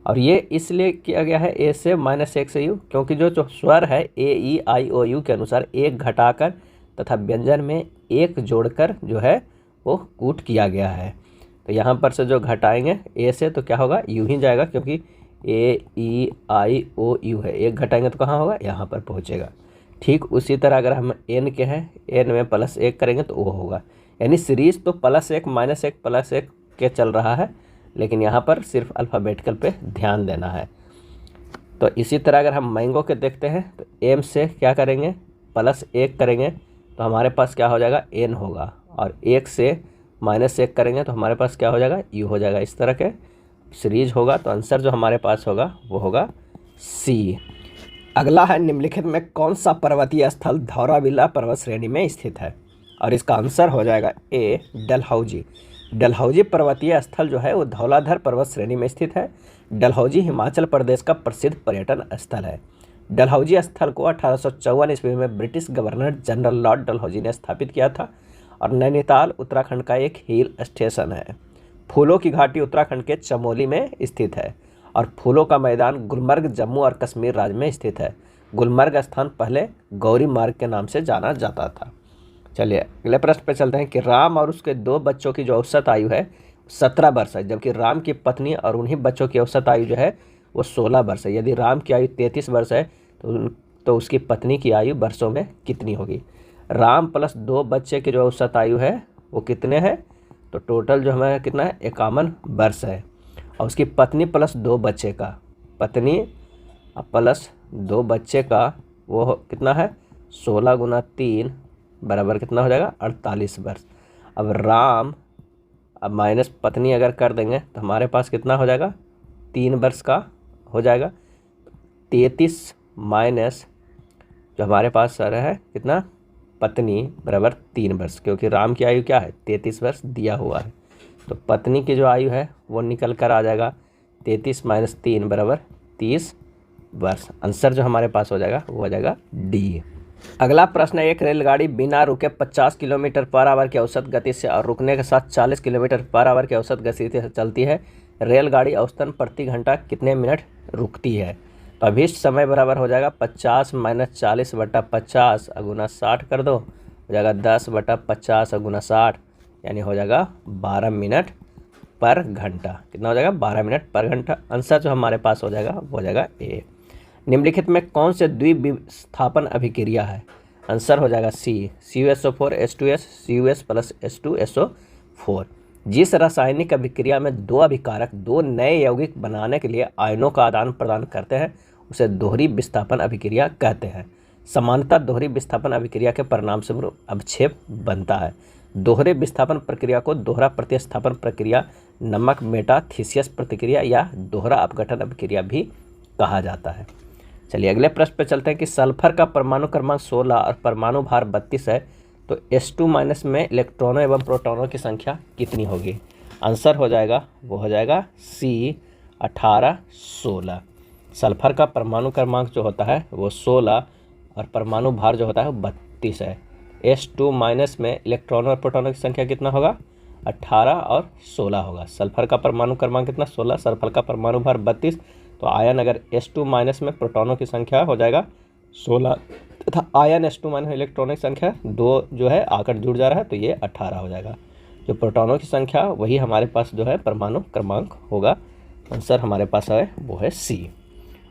और ये इसलिए किया गया है ए से -1 से यू, क्योंकि जो स्वर है ए, ई, आई, ओ, यू के अनुसार एक घटाकर तथा व्यंजन में एक जोड़कर जो है वो कूट किया गया है। तो यहाँ पर से जो घटाएंगे ए से तो क्या होगा, यू ही जाएगा, क्योंकि ए, ई, आई, ओ, यू है, एक घटाएंगे तो कहाँ होगा, यहाँ पर पहुँचेगा। ठीक उसी तरह अगर हम एन के हैं, एन में +1 करेंगे तो वो होगा, यानी सीरीज तो +1 -1 +1 के चल रहा है, लेकिन यहाँ पर सिर्फ अल्फ़ाबेटिकल पे ध्यान देना है। तो इसी तरह अगर हम मैंगो के देखते हैं तो एम से क्या करेंगे, +1 करेंगे तो हमारे पास क्या हो जाएगा, एन होगा, और 1 से -1 करेंगे तो हमारे पास क्या हो जाएगा, यू हो जाएगा। इस तरह के सीरीज होगा। तो आंसर जो हमारे पास होगा वो होगा सी। अगला है, निम्नलिखित में कौन सा पर्वतीय स्थल धौलावीरा पर्वत श्रेणी में स्थित है, और इसका आंसर हो जाएगा ए, डलहौजी। डलहौजी पर्वतीय स्थल जो है वो धौलाधर पर्वत श्रेणी में स्थित है। डलहौजी हिमाचल प्रदेश का प्रसिद्ध पर्यटन स्थल है। डलहौजी स्थल को 1854 ईस्वी में British governor general Lord Dalhousie ने स्थापित किया था और नैनीताल उत्तराखंड का एक हिल स्टेशन है। फूलों की घाटी उत्तराखंड के चमोली में स्थित है और फूलों का मैदान गुलमर्ग जम्मू और कश्मीर राज्य में स्थित है। गुलमर्ग स्थान पहले गौरी मार्ग के नाम से जाना जाता था। चलिए अगले प्रश्न पे चलते हैं कि राम और उसके 2 बच्चों की जो औसत आयु है 17 वर्ष है, जबकि राम की पत्नी और उन्हीं बच्चों की औसत आयु जो है वो 16 वर्ष है। यदि राम की आयु 33 वर्ष है तो उसकी पत्नी की आयु वर्षों में कितनी होगी। राम + 2 बच्चे की जो औसत आयु है वो कितने हैं, तो टोटल जो हमारा कितना है, 51 वर्ष है। और उसकी पत्नी + 2 बच्चे का, पत्नी + 2 बच्चे का वो कितना है, 16 × 3 बराबर कितना हो जाएगा, 48 वर्ष। अब राम अब माइनस पत्नी अगर कर देंगे तो हमारे पास कितना हो जाएगा, 3 वर्ष का हो जाएगा। 33 माइनस जो हमारे पास सर है कितना, पत्नी बराबर 3 वर्ष, क्योंकि राम की आयु क्या है, 33 वर्ष दिया हुआ है। तो पत्नी की जो आयु है वो निकल कर आ जाएगा 33 - 3 बराबर 30 वर्ष। आंसर जो हमारे पास हो जाएगा वो हो जाएगा डी। अगला प्रश्न है, एक रेलगाड़ी बिना रुके 50 किलोमीटर/आवर की औसत गति से और रुकने के साथ 40 किलोमीटर/आवर की औसत गति से चलती है। रेलगाड़ी औसतन प्रति घंटा कितने मिनट रुकती है। तो अभीष्ट समय बराबर हो जाएगा 50 - 40 बटा 50 गुना 60 कर दो, हो जाएगा 10 बटा 50 गुना 60, यानी हो जाएगा 12 मिनट पर घंटा। कितना हो जाएगा, 12 मिनट पर घंटा। आंसर जो हमारे पास हो जाएगा वो हो जाएगा ए। निम्नलिखित में कौन से द्विविस्थापन अभिक्रिया है। आंसर हो जाएगा सी, CuSO4 H2S CuS + H2SO4। जिस रासायनिक अभिक्रिया में 2 अभिकारक 2 नए यौगिक बनाने के लिए आयनों का आदान प्रदान करते हैं उसे दोहरी विस्थापन अभिक्रिया कहते हैं। समानतः दोहरी विस्थापन अभिक्रिया के परिणाम स्वरूप अवक्षेप बनता है। दोहरे विस्थापन प्रक्रिया को दोहरा प्रतिस्थापन प्रक्रिया, नमक मेटाथीसिस प्रतिक्रिया या दोहरा अपघटन अभिक्रिया भी कहा जाता है। चलिए अगले प्रश्न पे चलते हैं कि सल्फर का परमाणु क्रमांक 16 और परमाणु भार 32 है, तो H2- में इलेक्ट्रॉनों एवं प्रोटॉनों की संख्या कितनी होगी। आंसर हो जाएगा वो हो जाएगा सी, 18 16। सल्फर का परमाणु क्रमांक जो होता है वो 16 और परमाणु भार जो होता है वो 32 है। H2- में इलेक्ट्रॉनों और प्रोटॉनों की संख्या कितना होगा, 18 और 16 होगा। सल्फर का परमाणु क्रमांक कितना, 16, सल्फर का परमाणु भार 32। तो आयन अगर H2- में प्रोटॉनों की संख्या हो जाएगा 16 तथा आयन H2- में इलेक्ट्रॉनों की संख्या 2 जो है आकर जुड़ जा रहा है, तो ये 18 हो जाएगा। जो प्रोटॉनों की संख्या वही हमारे पास जो है परमाणु क्रमांक होगा। आंसर हमारे पास है वो है सी।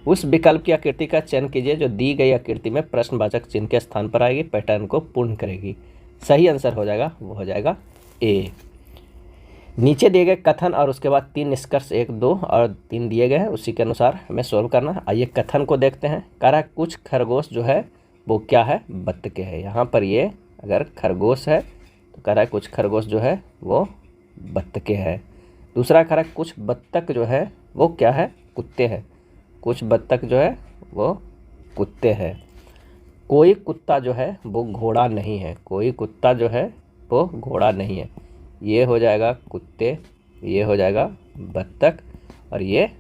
उस विकल्प की आकृति का चयन कीजिए जो दी गई आकृति में प्रश्नवाचक चिन्ह के स्थान पर आएगी, पैटर्न को पूर्ण करेगी। सही आंसर हो जाएगा वो हो जाएगा ए। नीचे दिए गए कथन और उसके बाद 3 निष्कर्ष 1, 2 और 3 दिए गए हैं, उसी के अनुसार हमें सोल्व करना है। आइए कथन को देखते हैं। कह रहा है कुछ खरगोश जो है वो क्या है, बत्तखें है। यहाँ पर ये अगर खरगोश है तो कह रहा है कुछ खरगोश जो है वो बत्तखें है। दूसरा कह रहा है कुछ बत्तख जो है वो क्या है, कुत्ते हैं। कुछ बत्तख जो है वो कुत्ते हैं। कोई कुत्ता जो है वो घोड़ा नहीं है। कोई कुत्ता जो है वो घोड़ा नहीं है। ये हो जाएगा कुत्ते, ये हो जाएगा बत्तख और ये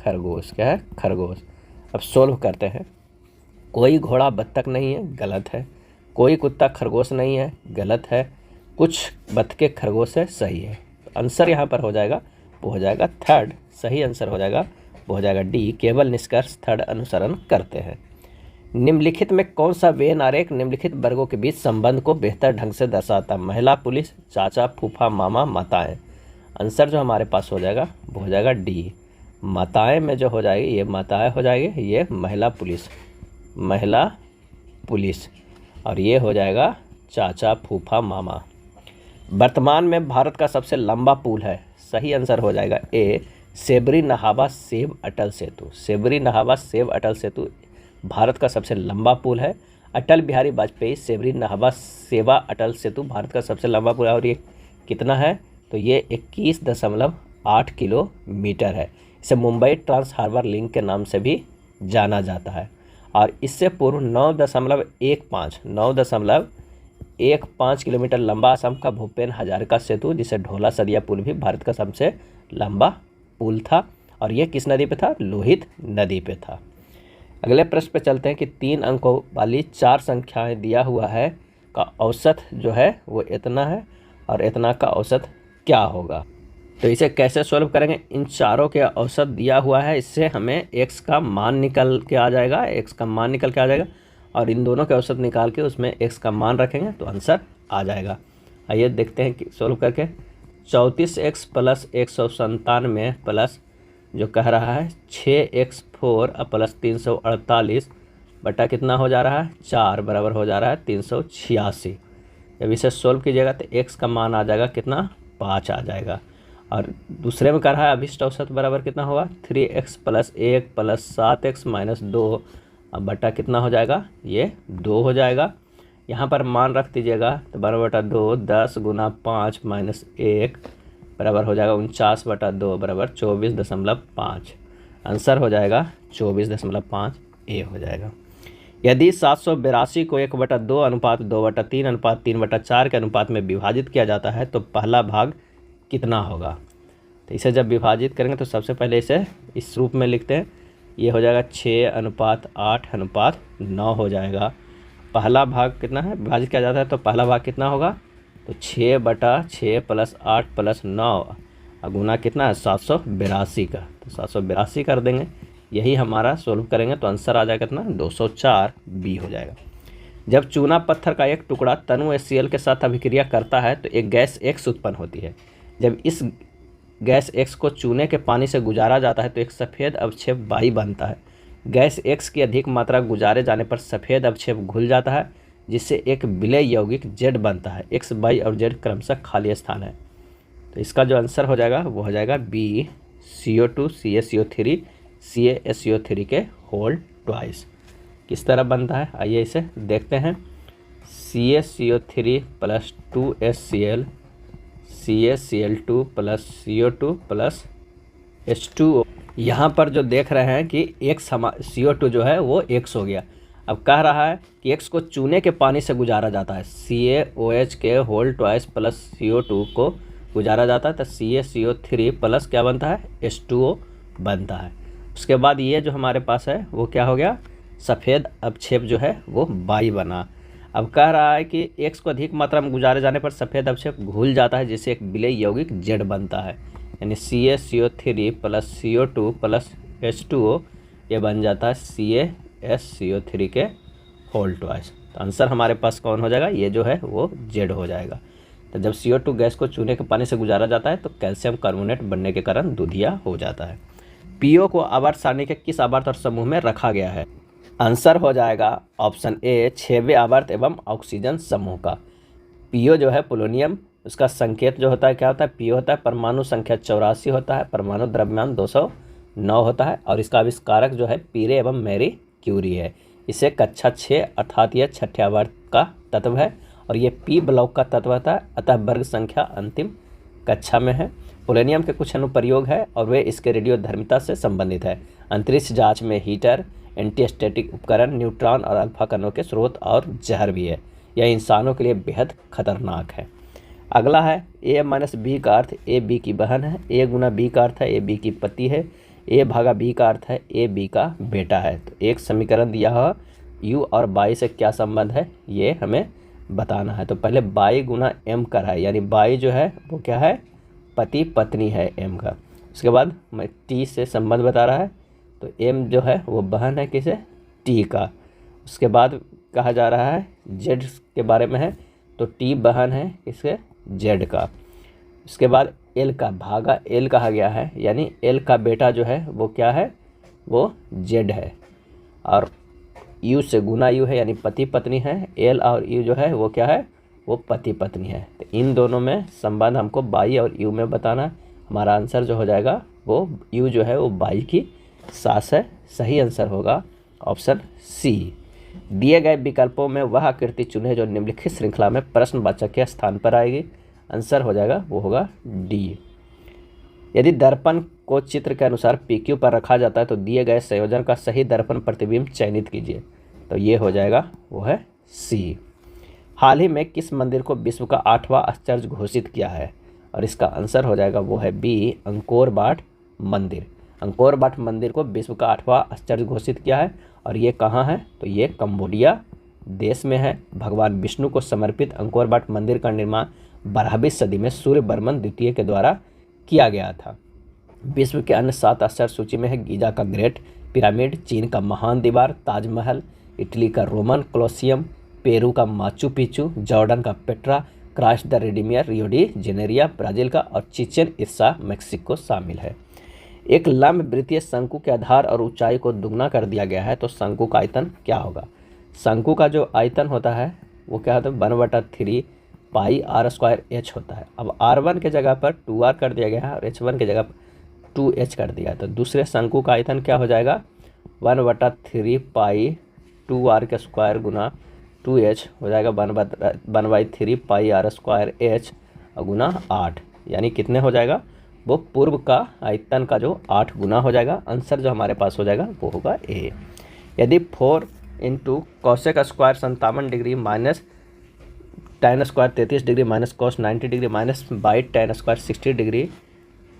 खरगोश। क्या है, खरगोश। अब सोल्व करते हैं। कोई घोड़ा बत्तख नहीं है, गलत है। कोई कुत्ता खरगोश नहीं है, गलत है। कुछ बत्तखें खरगोश है, सही है। तो आंसर यहाँ पर हो जाएगा वो हो जाएगा थर्ड। सही आंसर हो जाएगा वो हो जाएगा डी। केवल निष्कर्ष थर्ड अनुसरण करते हैं। निम्नलिखित में कौन सा वेन आरेख निम्नलिखित वर्गों के बीच संबंध को बेहतर ढंग से दर्शाता? महिला पुलिस, चाचा, फूफा, मामा, माताएं। आंसर जो हमारे पास हो जाएगा वो हो जाएगा डी। माताएं में जो हो जाएगी ये माताएं हो जाएगी, ये महिला पुलिस, महिला पुलिस और ये हो जाएगा चाचा, फूफा, मामा। वर्तमान में भारत का सबसे लंबा पुल है। सही आंसर हो जाएगा ए, सेबरी नहावा सेव अटल सेतु। सेबरी नहावा सेव अटल सेतु भारत का सबसे लंबा पुल है। अटल बिहारी वाजपेयी सेबरी नहावा सेवा अटल सेतु भारत का सबसे लंबा पुल है। और ये कितना है, तो ये 21.8 किलोमीटर है। इसे मुंबई ट्रांस हार्बर लिंक के नाम से भी जाना जाता है। और इससे पूर्व 9.15 किलोमीटर लंबा असम का भूपेन हजारिका सेतु, जिसे ढोला सदिया पुल भी भारत का सबसे लंबा पुल था। और ये किस नदी पे था, लोहित नदी पे था। अगले प्रश्न पे चलते हैं कि 3 अंकों वाली 4 संख्याएं दिया हुआ है का औसत जो है वो इतना है और इतना का औसत क्या होगा। तो इसे कैसे सॉल्व करेंगे? इन चारों के औसत दिया हुआ है, इससे हमें x का मान निकल के आ जाएगा, x का मान निकल के आ जाएगा और इन दोनों के औसत निकाल के उसमें x का मान रखेंगे तो आंसर आ जाएगा। आइए देखते हैं कि सॉल्व करके। 34x प्लस 197 प्लस जो कह रहा है 6x4 प्लस 348 बटा कितना हो जा रहा है, 4 बराबर हो जा रहा है 386। जब इसे सोल्व कीजिएगा तो x का मान आ जाएगा कितना, 5 आ जाएगा। और दूसरे में कह रहा है अभिष्ट औसत बराबर कितना होगा, 3x plus 1 plus 7x minus 2 अब बटा कितना हो जाएगा, ये 2 हो जाएगा। यहाँ पर मान रख दीजिएगा तो 12/2 10 गुना 5 माइनस 1 बराबर हो जाएगा 49/2 बराबर 24.5। आंसर हो जाएगा 24.5 ए हो जाएगा। यदि 782 को 1/2 अनुपात 2/3 अनुपात 3/4 के अनुपात में विभाजित किया जाता है तो पहला भाग कितना होगा। तो इसे जब विभाजित करेंगे तो सबसे पहले इसे इस रूप में लिखते हैं। ये हो जाएगा 6:8:9 हो जाएगा। पहला भाग कितना है, विभाजित किया जाता है तो पहला भाग कितना होगा, तो 6/6 प्लस 8 प्लस 9 गुना कितना है 782 का, तो 782 कर देंगे। यही हमारा सोल्व करेंगे तो आंसर आ जाएगा कितना, 204 बी हो जाएगा। जब चूना पत्थर का एक टुकड़ा तनु HCl के साथ अभिक्रिया करता है तो एक गैस X उत्पन्न होती है। जब इस गैस X को चूने के पानी से गुजारा जाता है तो एक सफ़ेद अवक्षेप Y बनता है। गैस X की अधिक मात्रा गुजारे जाने पर सफ़ेद अवक्षेप घुल जाता है जिससे एक विलय यौगिक Z बनता है। X, Y और Z क्रमशः खाली स्थान है। तो इसका जो आंसर हो जाएगा वो हो जाएगा बी, CO2 CaCO3 CaSO3 के होल ट्वाइस। किस तरह बनता है आइए इसे देखते हैं। CaCO3 plus 2HCl CaCl2 plus CO2 plus H2O। यहाँ पर जो देख रहे हैं कि X CO2 जो है वो X हो गया। अब कह रहा है कि X को चूने के पानी से गुजारा जाता है, CaOH के होल ट्वाइस प्लस CO2 को गुजारा जाता है तो CaCO3 प्लस क्या बनता है, H2O बनता है। उसके बाद ये जो हमारे पास है वो क्या हो गया, सफ़ेद अवक्षेप जो है वो Y बना। अब कह रहा है कि X को अधिक मात्रा में गुजारे जाने पर सफ़ेद अवक्षेप घुल जाता है जिससे एक विलय यौगिक Z बनता है, यानी CaCO3 plus CO2 plus H2O ये बन जाता है CaSCO3 के होल ट्वाइस। तो आंसर हमारे पास कौन हो जाएगा, ये जो है वो Z हो जाएगा। तो जब CO2 गैस को चूने के पानी से गुजारा जाता है तो कैल्शियम कार्बोनेट बनने के कारण दूधिया हो जाता है। PO को आवर्त सारणी के किस आवर्त और समूह में रखा गया है? आंसर हो जाएगा ऑप्शन ए 6वें आवर्त एवं ऑक्सीजन समूह का। PO जो है पोलोनियम, उसका संकेत जो होता है क्या होता है? PO होता है, परमाणु संख्या 84 होता है, परमाणु द्रव्यमान 209 होता है और इसका आविष्कारक जो है पीरे एवं मैरी क्यूरी है। इसे कक्षा 6 अर्थात यह 6ठे आवर्त का तत्व है और ये P ब्लॉक का तत्व होता है, अतः वर्ग संख्या अंतिम कक्षा में है। पोलोनियम के कुछ अनुप्रयोग है और वे इसके रेडियोधर्मिता से संबंधित है। अंतरिक्ष जांच में हीटर, एंटीस्टैटिक उपकरण, न्यूट्रॉन और अल्फा कणों के स्रोत और जहर भी है। यह इंसानों के लिए बेहद खतरनाक है। अगला है A माइनस बी का अर्थ A B की बहन है, A गुना B का अर्थ है A B की पति है, A भागा B का अर्थ है A B का बेटा है। तो एक समीकरण दिया है, U और बाई से क्या संबंध है ये हमें बताना है। तो पहले बाई गुना M कर है, यानी बाई जो है वो क्या है? पति पत्नी है M का। उसके बाद मैं T से संबंध बता रहा है, तो M जो है वो बहन है किसे? T का। उसके बाद कहा जा रहा है Z के बारे में है, तो T बहन है किसके? Z का। उसके बाद L का भागा L कहा गया है, यानी L का बेटा जो है वो क्या है? वो Z है। और U से गुना U है, यानी पति पत्नी है। L और U जो है वो क्या है? वो पति पत्नी है। तो इन दोनों में संबंध हमको बाई और U में बताना। हमारा आंसर जो हो जाएगा वो U जो है वो बाई की सास है। सही आंसर होगा ऑप्शन C। दिए गए विकल्पों में वह आकृति चुने जो निम्नलिखित श्रृंखला में प्रश्नवाचक के स्थान पर आएगी। आंसर हो जाएगा वो होगा D। यदि दर्पण को चित्र के अनुसार PQ पर रखा जाता है तो दिए गए संयोजन का सही दर्पण प्रतिबिंब चयनित कीजिए। तो ये हो जाएगा वो है C। हाल ही में किस मंदिर को विश्व का 8वां आश्चर्य घोषित किया है? और इसका आंसर हो जाएगा वो है B अंकोर वाट मंदिर। अंकोर वाट मंदिर को विश्व का 8वां आश्चर्य घोषित किया है और ये कहाँ है? तो ये कंबोडिया देश में है। भगवान विष्णु को समर्पित अंकोर वाट मंदिर का निर्माण 12वीं सदी में सूर्यवर्मन द्वितीय के द्वारा किया गया था। विश्व के अन्य 7 आश्चर्य सूची में है गीजा का ग्रेट पिरामिड, चीन का महान दीवार, ताजमहल, इटली का रोमन कोलोसियम, पेरू का माचू पिचू, जॉर्डन का Petra, Christ the Redeemer Rio de Janeiro Brazil का और चिचेन इत्सा मेक्सिको शामिल है। एक लंब वृत्तीय शंकु के आधार और ऊंचाई को दुगना कर दिया गया है तो शंकु का आयतन क्या होगा? शंकु का जो आयतन होता है वो क्या होता है? 1/3 पाई r स्क्वायर h होता है। अब r1 के जगह पर 2r कर दिया गया है और h1 के जगह पर 2h कर दिया है, तो दूसरे शंकु का आयतन क्या हो जाएगा? 1/3 पाई 2r के स्क्वायर गुना 2h हो जाएगा 1/3 पाई r स्क्वायर h गुना 8, यानी कितने हो जाएगा? वो पूर्व का आयतन का जो 8 गुना हो जाएगा। आंसर जो हमारे पास हो जाएगा वो होगा A। यदि 4 into cosec square 57 degree minus tan square 33 degree minus cos 90 degree minus by tan square 60 degree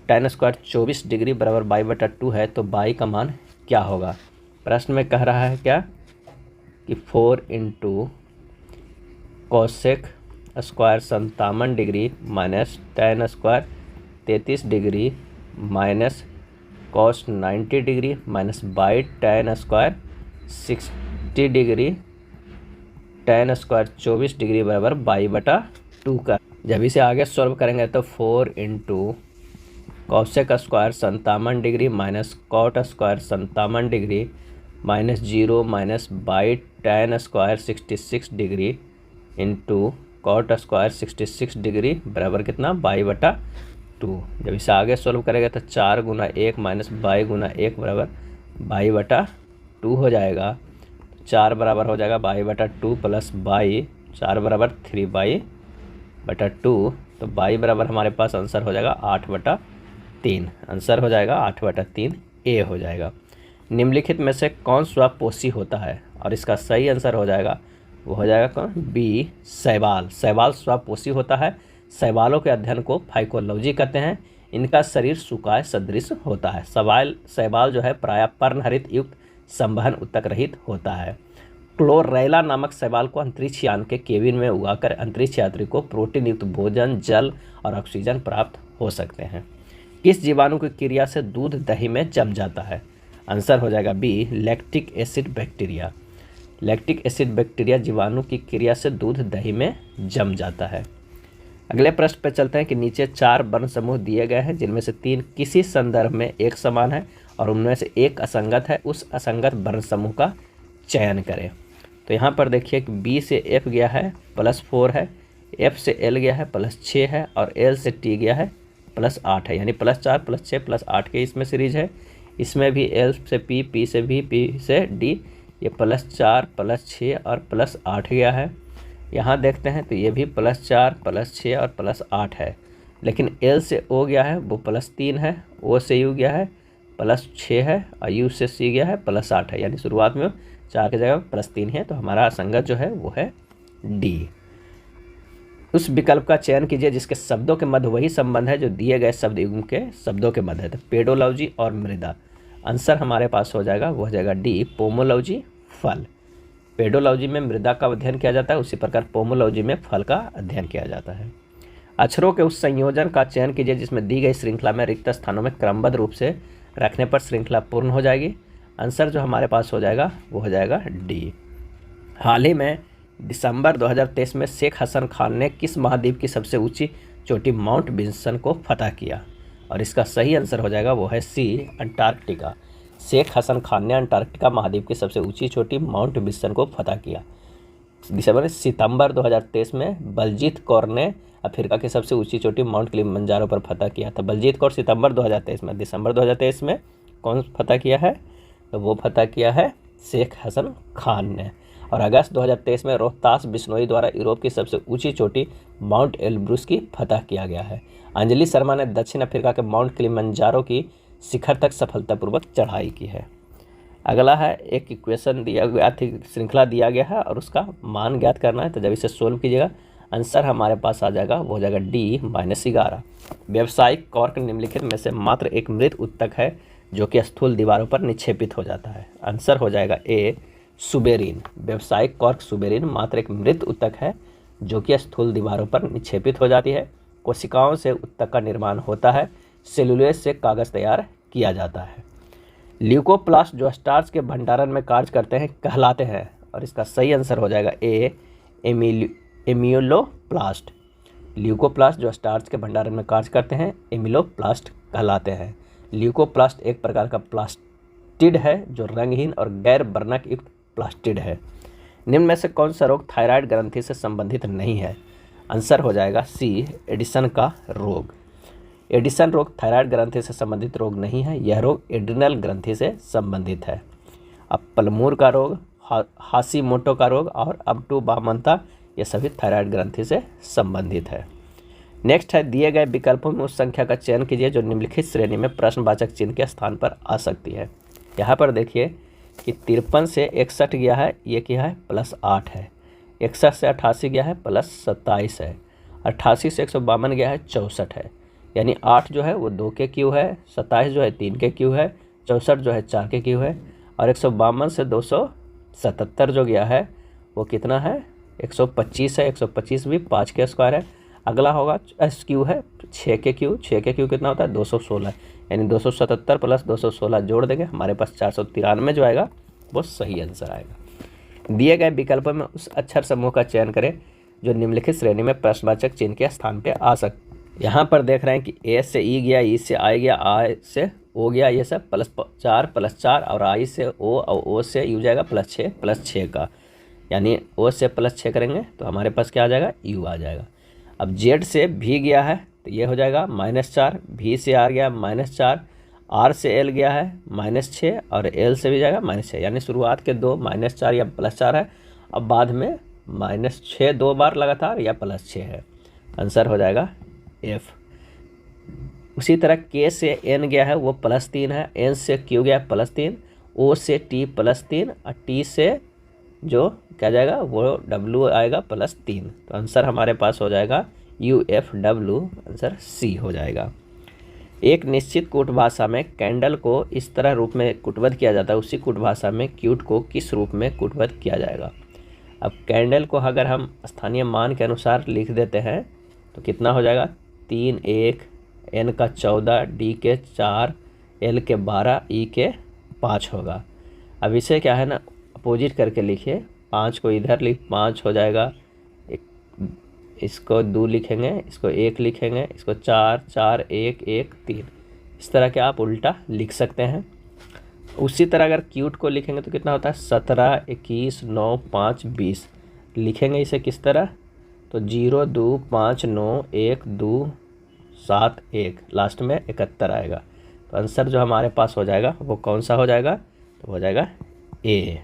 tan square 24 degree बराबर बाई/2 है तो बाई का मान क्या होगा? प्रश्न में कह रहा है क्या कि 4 into cosec square 57 degree minus tan square 33 degree minus cos 90 degree minus by tan square 60 degree tan square 24 degree बराबर बाई/2 का। जब इसे आगे सॉल्व करेंगे तो 4 into cosec square 57 degree minus cot square 57 degree minus 0 minus by tan square 66 degree into cot square 66 degree बराबर कितना? बाई/2। जब इसे आगे सॉल्व करेंगे तो 4 गुना 1 माइनस बाई गुना 1 बराबर बाई/2 हो जाएगा। 4 बराबर हो जाएगा बाई/2 प्लस बाई 4 बराबर 3/2, तो बाई बराबर हमारे पास आंसर हो जाएगा 8/3। आंसर हो जाएगा 8/3 A हो जाएगा। निम्नलिखित में से कौन स्वपोषी होता है? और इसका सही आंसर हो जाएगा वो हो जाएगा कौन? B शैवाल। शैवाल स्वपोषी होता है। शैवालों के अध्ययन को फाइकोलॉजी कहते हैं। इनका शरीर सुकाय सदृश होता है। शैवाल जो है प्रायः पर्णहरित युक्त संवहन उत्तक रहित होता है। क्लोरेला नामक शैवाल को अंतरिक्ष यान के केबिन में उगाकर अंतरिक्ष यात्री को प्रोटीन युक्त भोजन, जल और ऑक्सीजन प्राप्त हो सकते हैं। किस जीवाणु की क्रिया से दूध दही में जम जाता है? आंसर हो जाएगा B lactic acid bacteria. Lactic acid bacteria जीवाणु की क्रिया से दूध दही में जम जाता है। अगले प्रश्न पे चलते हैं कि नीचे 4 वर्ण समूह दिए गए हैं जिनमें से 3 किसी संदर्भ में एक समान है और उनमें से एक असंगत है, उस असंगत वर्ण समूह का चयन करें। तो यहाँ पर देखिए कि बी से एफ गया है +4 है, एफ से एल गया है +6 है और एल से टी गया है +8 है, यानी +4 +6 +8 के इसमें सीरीज है। इसमें भी एल से पी, पी से भी, पी से डी, ये +4 +6 और +8 गया है। यहाँ देखते हैं तो ये भी +4 +6 और +8 है, लेकिन एल से ओ गया है वो +3 है, ओ से यू गया है +6 है और यू से सी गया है +8 है, यानी शुरुआत में 4 की जगह +3 है। तो हमारा असंगत जो है वो है डी। उस विकल्प का चयन कीजिए जिसके शब्दों के मध्य वही संबंध है जो दिए गए शब्द युग्म के शब्दों के मध्य है। तो पेडोलॉजी और मृदा, आंसर हमारे पास हो जाएगा वो हो जाएगा डी, पोमोलॉजी फल। पेडोलॉजी में मृदा का अध्ययन किया जाता है, उसी प्रकार पोमोलॉजी में फल का अध्ययन किया जाता है। अक्षरों के उस संयोजन का चयन कीजिए जिसमें दी गई श्रृंखला में रिक्त स्थानों में क्रमबद्ध रूप से रखने पर श्रृंखला पूर्ण हो जाएगी। आंसर जो हमारे पास हो जाएगा वो हो जाएगा डी। हाल ही में दिसंबर 2023 में शेख हसन खान ने किस महाद्वीप की सबसे ऊंची चोटी माउंट विंसन को फतह किया? और इसका सही आंसर हो जाएगा वो है सी, अंटार्कटिका। शेख हसन खान ने अंटार्कटिका महाद्वीप की सबसे ऊंची चोटी माउंट विंसन को फतह किया। सितंबर 2023 में बलजीत कौर ने अफ्रीका की सबसे ऊंची चोटी माउंट किलिमंजारो पर फतह किया था। बलजीत कौर सितंबर 2023 में, दिसंबर 2023 में कौन फतह किया है? तो वो फतह किया है शेख हसन खान ने। और अगस्त 2023 में रोहतास बिश्नोई द्वारा यूरोप की सबसे ऊंची चोटी माउंट एल्ब्रूस की फतह किया गया है। अंजलि शर्मा ने दक्षिण अफ्रीका के माउंट किलिमंजारो की शिखर तक सफलतापूर्वक चढ़ाई की है। अगला है एक इक्वेशन दिया गया थी, श्रृंखला दिया गया है और उसका मान ज्ञात करना है। तो जब इसे सोल्व कीजिएगा आंसर हमारे पास आ जाएगा वो हो जाएगा डी, -11। व्यावसायिक कॉर्क निम्नलिखित में से मात्र एक मृत उत्तक है जो कि स्थूल दीवारों पर निक्षेपित हो जाता है। आंसर हो जाएगा ए, सुबेरिन। व्यावसायिक कॉर्क सुबेरिन मात्र एक मृत उत्तक है जो कि स्थूल दीवारों पर निक्षेपित हो जाती है। कोशिकाओं से उत्तक का निर्माण होता है, सेलुलोज से कागज तैयार किया जाता है। ल्यूकोप्लास्ट जो स्टार्च के भंडारण में कार्य करते हैं कहलाते हैं, और इसका सही आंसर हो जाएगा ए, एमिलोप्लास्ट। ल्यूकोप्लास्ट जो स्टार्च के भंडारण में कार्य करते हैं एमिलोप्लास्ट कहलाते हैं। ल्यूकोप्लास्ट एक प्रकार का प्लास्टिड है जो रंगहीन और गैर वर्णक युक्त प्लास्टिड है। निम्न में से कौन सा रोग थायराइड ग्रंथि से संबंधित नहीं है? आंसर हो जाएगा सी, एडिसन का रोग। एडिसन रोग थायराइड ग्रंथि से संबंधित रोग नहीं है, यह रोग एड्रिनल ग्रंथि से संबंधित है। अब पलमूर का रोग, हाशीमोटो का रोग और अबटूबामंता, ये सभी थायराइड ग्रंथि से संबंधित है। नेक्स्ट है दिए गए विकल्पों में उस संख्या का चयन कीजिए जो निम्नलिखित श्रेणी में प्रश्नवाचक चिन्ह के स्थान पर आ सकती है। यहाँ पर देखिए कि 53 से 61 गया है, ये क्या है +8 है। 61 से 88 गया है +27 है। 88 से 152 गया है 64 है, यानी 8 जो है वो 2 के क्यू है, 27 जो है 3 के क्यू है, 64 जो है 4 के क्यू है। और 152 से 277 जो गया है वो कितना है 125 है, 125 भी 5 के स्क्वायर है। अगला होगा क्यू है 6 के क्यू, 6 के क्यू कितना होता है 216, यानी 277 + 216 जोड़ देंगे हमारे पास 493 जो आएगा वो सही आंसर आएगा। दिए गए विकल्पों में उस अक्षर समूह का चयन करें जो निम्नलिखित श्रेणी में प्रश्नवाचक चिन्ह के स्थान पे आ सकते। यहाँ पर देख रहे हैं कि ए से ई गया, ई से आई गया, आई से ओ गया, ये सब +4 और आई से ओ और ओ से यू जाएगा +6 का, यानी ओ से +6 करेंगे तो हमारे पास क्या आ जाएगा यू आ जाएगा। अब जेड से भी गया है तो ये हो जाएगा -4, भी से आर गया -4, आर से एल गया है -6 और एल से भी जाएगा -6, यानी शुरुआत के 2 -4 या +4 है, अब बाद में -6 2 बार लगातार या +6 है। आंसर हो जाएगा एफ। उसी तरह के से एन गया है वो +3 है, एन से क्यू गया +3, ओ से टी +3 और टी से जो क्या जाएगा वो डब्लू आएगा +3। तो आंसर हमारे पास हो जाएगा UFW, आंसर सी हो जाएगा। एक निश्चित कूट भाषा में कैंडल को इस तरह रूप में कूटबद्ध किया जाता है, उसी कूट भाषा में क्यूट को किस रूप में कूटबद्ध किया जाएगा? अब कैंडल को अगर हम स्थानीय मान के अनुसार लिख देते हैं तो कितना हो जाएगा 3, 1, N का 14, D के 4, L के 12, E के 5 होगा। अब इसे क्या है ना अपोजिट करके लिखिए, 5 को इधर लिख 5 हो जाएगा, इसको 2 लिखेंगे, इसको 1 लिखेंगे, इसको 4 4 1 1 3, इस तरह के आप उल्टा लिख सकते हैं। उसी तरह अगर क्यूट को लिखेंगे तो कितना होता है 17 21 9 5 20, लिखेंगे इसे किस तरह तो 0 2 5 9 1 2 7 1, लास्ट में 71 आएगा। तो आंसर जो हमारे पास हो जाएगा वो कौन सा हो जाएगा, तो हो जाएगा ए।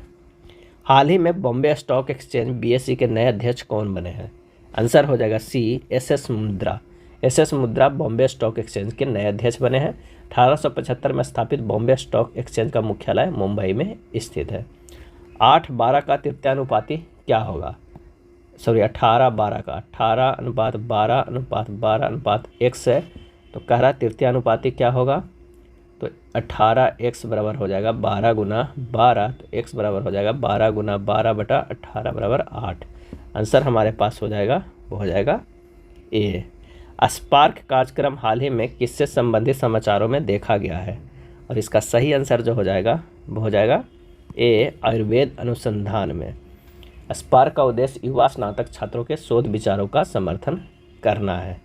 हाल ही में बॉम्बे स्टॉक एक्सचेंज BSE के नए अध्यक्ष कौन बने हैं, आंसर हो जाएगा सी SS मुद्रा। SS मुद्रा बॉम्बे स्टॉक एक्सचेंज के नए अध्यक्ष बने हैं। 1875 में स्थापित बॉम्बे स्टॉक एक्सचेंज का मुख्यालय मुंबई में स्थित है। 8:12 का तृतीयानुपाती क्या होगा, सॉरी 18:12 का 18:12:12:1 है, तो कह रहा तृतीयानुपाती क्या होगा, तो 18x बराबर हो जाएगा 12 गुना 12, तो x बराबर हो जाएगा 12 गुना 12/18 बराबर 8। आंसर हमारे पास हो जाएगा वो हो जाएगा ए। स्पार्क कार्यक्रम हाल ही में किससे संबंधित समाचारों में देखा गया है, और इसका सही आंसर जो हो जाएगा वो हो जाएगा ए, आयुर्वेद अनुसंधान में। स्पार्क का उद्देश्य युवा स्नातक छात्रों के शोध विचारों का समर्थन करना है।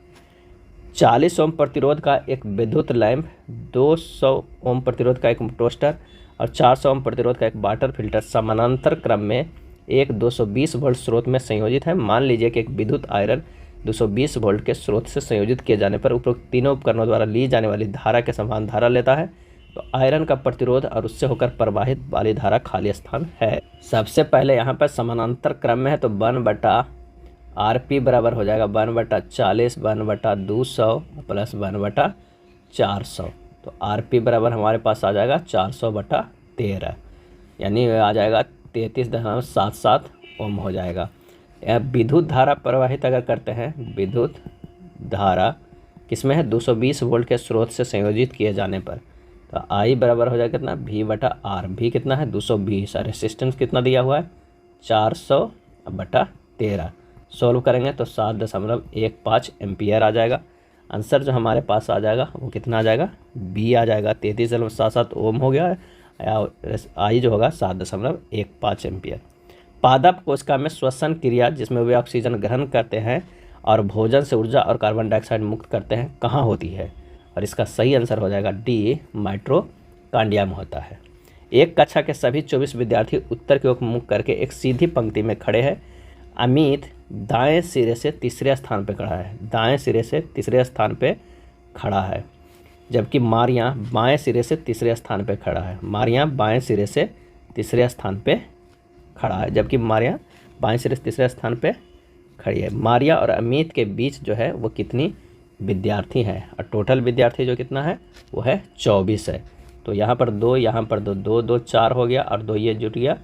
40 ओम प्रतिरोध का एक विद्युत लैंप, 200 ओम प्रतिरोध का एक टोस्टर और 400 ओम प्रतिरोध का एक वाटर फिल्टर समानांतर क्रम में एक 220 वोल्ट स्रोत में संयोजित है। मान लीजिए कि एक विद्युत आयरन 220 वोल्ट के स्रोत से संयोजित किए जाने पर उपरोक्त तीनों उपकरणों द्वारा ली जाने वाली धारा के समान धारा लेता है, तो आयरन का प्रतिरोध और उससे होकर प्रवाहित वाली धारा खाली स्थान है। सबसे पहले यहाँ पर समानांतर क्रम में है, तो 1/RP बराबर हो जाएगा 1/40 1/200 प्लस 1/400, तो RP बराबर हमारे पास आ जाएगा 400/13, यानी आ जाएगा 33.77 ओम हो जाएगा। यह विद्युत धारा प्रवाहित अगर करते हैं, विद्युत धारा किसमें है 220 वोल्ट के स्रोत से संयोजित किए जाने पर, तो I बराबर हो जाएगा कितना V/R, V कितना है 220, रेसिस्टेंस कितना दिया हुआ है 400/13, सॉल्व करेंगे तो 7.15 एम्पियर आ जाएगा। आंसर जो हमारे पास आ जाएगा वो कितना आ जाएगा बी आ जाएगा, 33.77 ओम हो गया है, I जो होगा 7.15 एम्पियर। पादप कोशिका में श्वसन क्रिया जिसमें वे ऑक्सीजन ग्रहण करते हैं और भोजन से ऊर्जा और कार्बन डाइऑक्साइड मुक्त करते हैं कहाँ होती है, और इसका सही आंसर हो जाएगा डी, माइटोकॉन्ड्रिया में होता है। एक कक्षा के सभी 24 विद्यार्थी उत्तर की ओर मुख करके एक सीधी पंक्ति में खड़े हैं। अमित दाएं सिरे से तीसरे स्थान पर खड़ा है, दाएं सिरे से तीसरे स्थान पर खड़ा है, जबकि मारिया बाएं सिरे से तीसरे स्थान पर खड़ा है। मारिया बाएं सिरे से तीसरे स्थान पर खड़ा है, जबकि मारिया बाएं सिरे से तीसरे स्थान पे खड़ी है। मारिया और अमित के बीच जो है वो कितनी विद्यार्थी हैं, और टोटल विद्यार्थी जो कितना है वो है 24 है। तो यहाँ पर 2, यहाँ पर 2, 2 2 4 हो गया, और 2 ये जुट गया,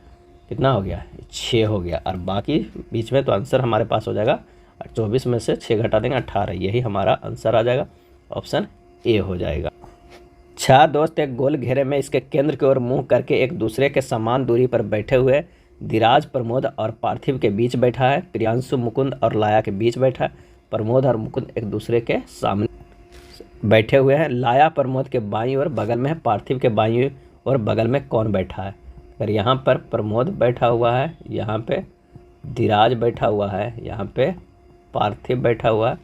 कितना हो गया 6 हो गया, और बाकी बीच में, तो आंसर हमारे पास हो जाएगा 24 में से 6 घटा देंगे 18, यही हमारा आंसर आ जाएगा, ऑप्शन ए हो जाएगा। 6 दोस्त एक गोल घेरे में इसके केंद्र की ओर मुँह करके एक दूसरे के समान दूरी पर बैठे हुए धीराज प्रमोद और पार्थिव के बीच बैठा है। प्रियांशु मुकुंद और लाया के बीच बैठा है। प्रमोद और मुकुंद एक दूसरे के सामने बैठे हुए हैं। लाया प्रमोद के बाईं ओर बगल में है, पार्थिव के बाईं ओर बगल में कौन बैठा है, अगर यहाँ पर प्रमोद बैठा हुआ है, यहाँ पे धीराज बैठा हुआ है, यहाँ पे पार्थिव बैठा हुआ है,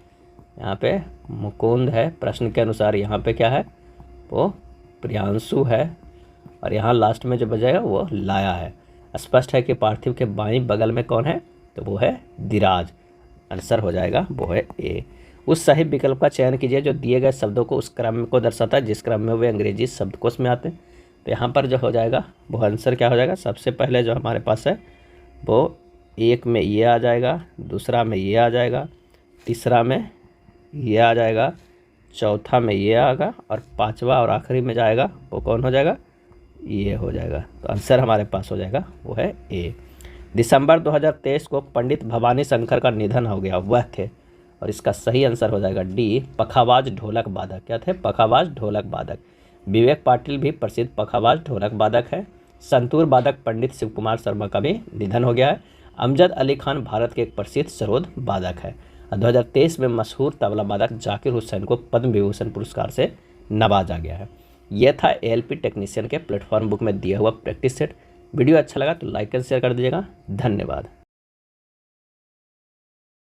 यहाँ पे मुकुंद है, प्रश्न के अनुसार यहाँ पे क्या है वो प्रियांशु है, और यहाँ लास्ट में जो बचेगा वो लाया है। स्पष्ट है कि पार्थिव के बाईं बगल में कौन है, तो वो है धीराज, आंसर हो जाएगा वो है ए। उस सही विकल्प का चयन कीजिए जो दिए गए शब्दों को उस क्रम को दर्शाता है जिस क्रम में वे अंग्रेजी शब्दकोश में आते हैं। तो यहाँ पर जो हो जाएगा वो आंसर क्या हो जाएगा, सबसे पहले जो हमारे पास है वो एक में ये आ जाएगा, दूसरा में ये आ जाएगा, तीसरा में ये आ जाएगा, चौथा में ये आएगा, और पांचवा और आखिरी में जाएगा वो कौन हो जाएगा, ये हो जाएगा। तो आंसर हमारे पास हो जाएगा वो है ए। दिसंबर 2023 को पंडित भवानी शंकर का निधन हो गया, वह थे, और इसका सही आंसर हो जाएगा डी, पखावाज ढोलक वादक। क्या थे, पखावाज ढोलक वादक। विवेक पाटिल भी प्रसिद्ध पखावाज ढोलक वादक है। संतूर वादक पंडित शिव कुमार शर्मा का भी निधन हो गया है। अमजद अली खान भारत के एक प्रसिद्ध सरोद वादक है। 2023 में मशहूर तबला वादक जाकिर हुसैन को पद्म विभूषण पुरस्कार से नवाजा गया है। यह था ALP टेक्नीशियन के प्लेटफॉर्म बुक में दिया हुआ प्रैक्टिस सेट। वीडियो अच्छा लगा तो लाइक एंड शेयर कर दीजिएगा। धन्यवाद।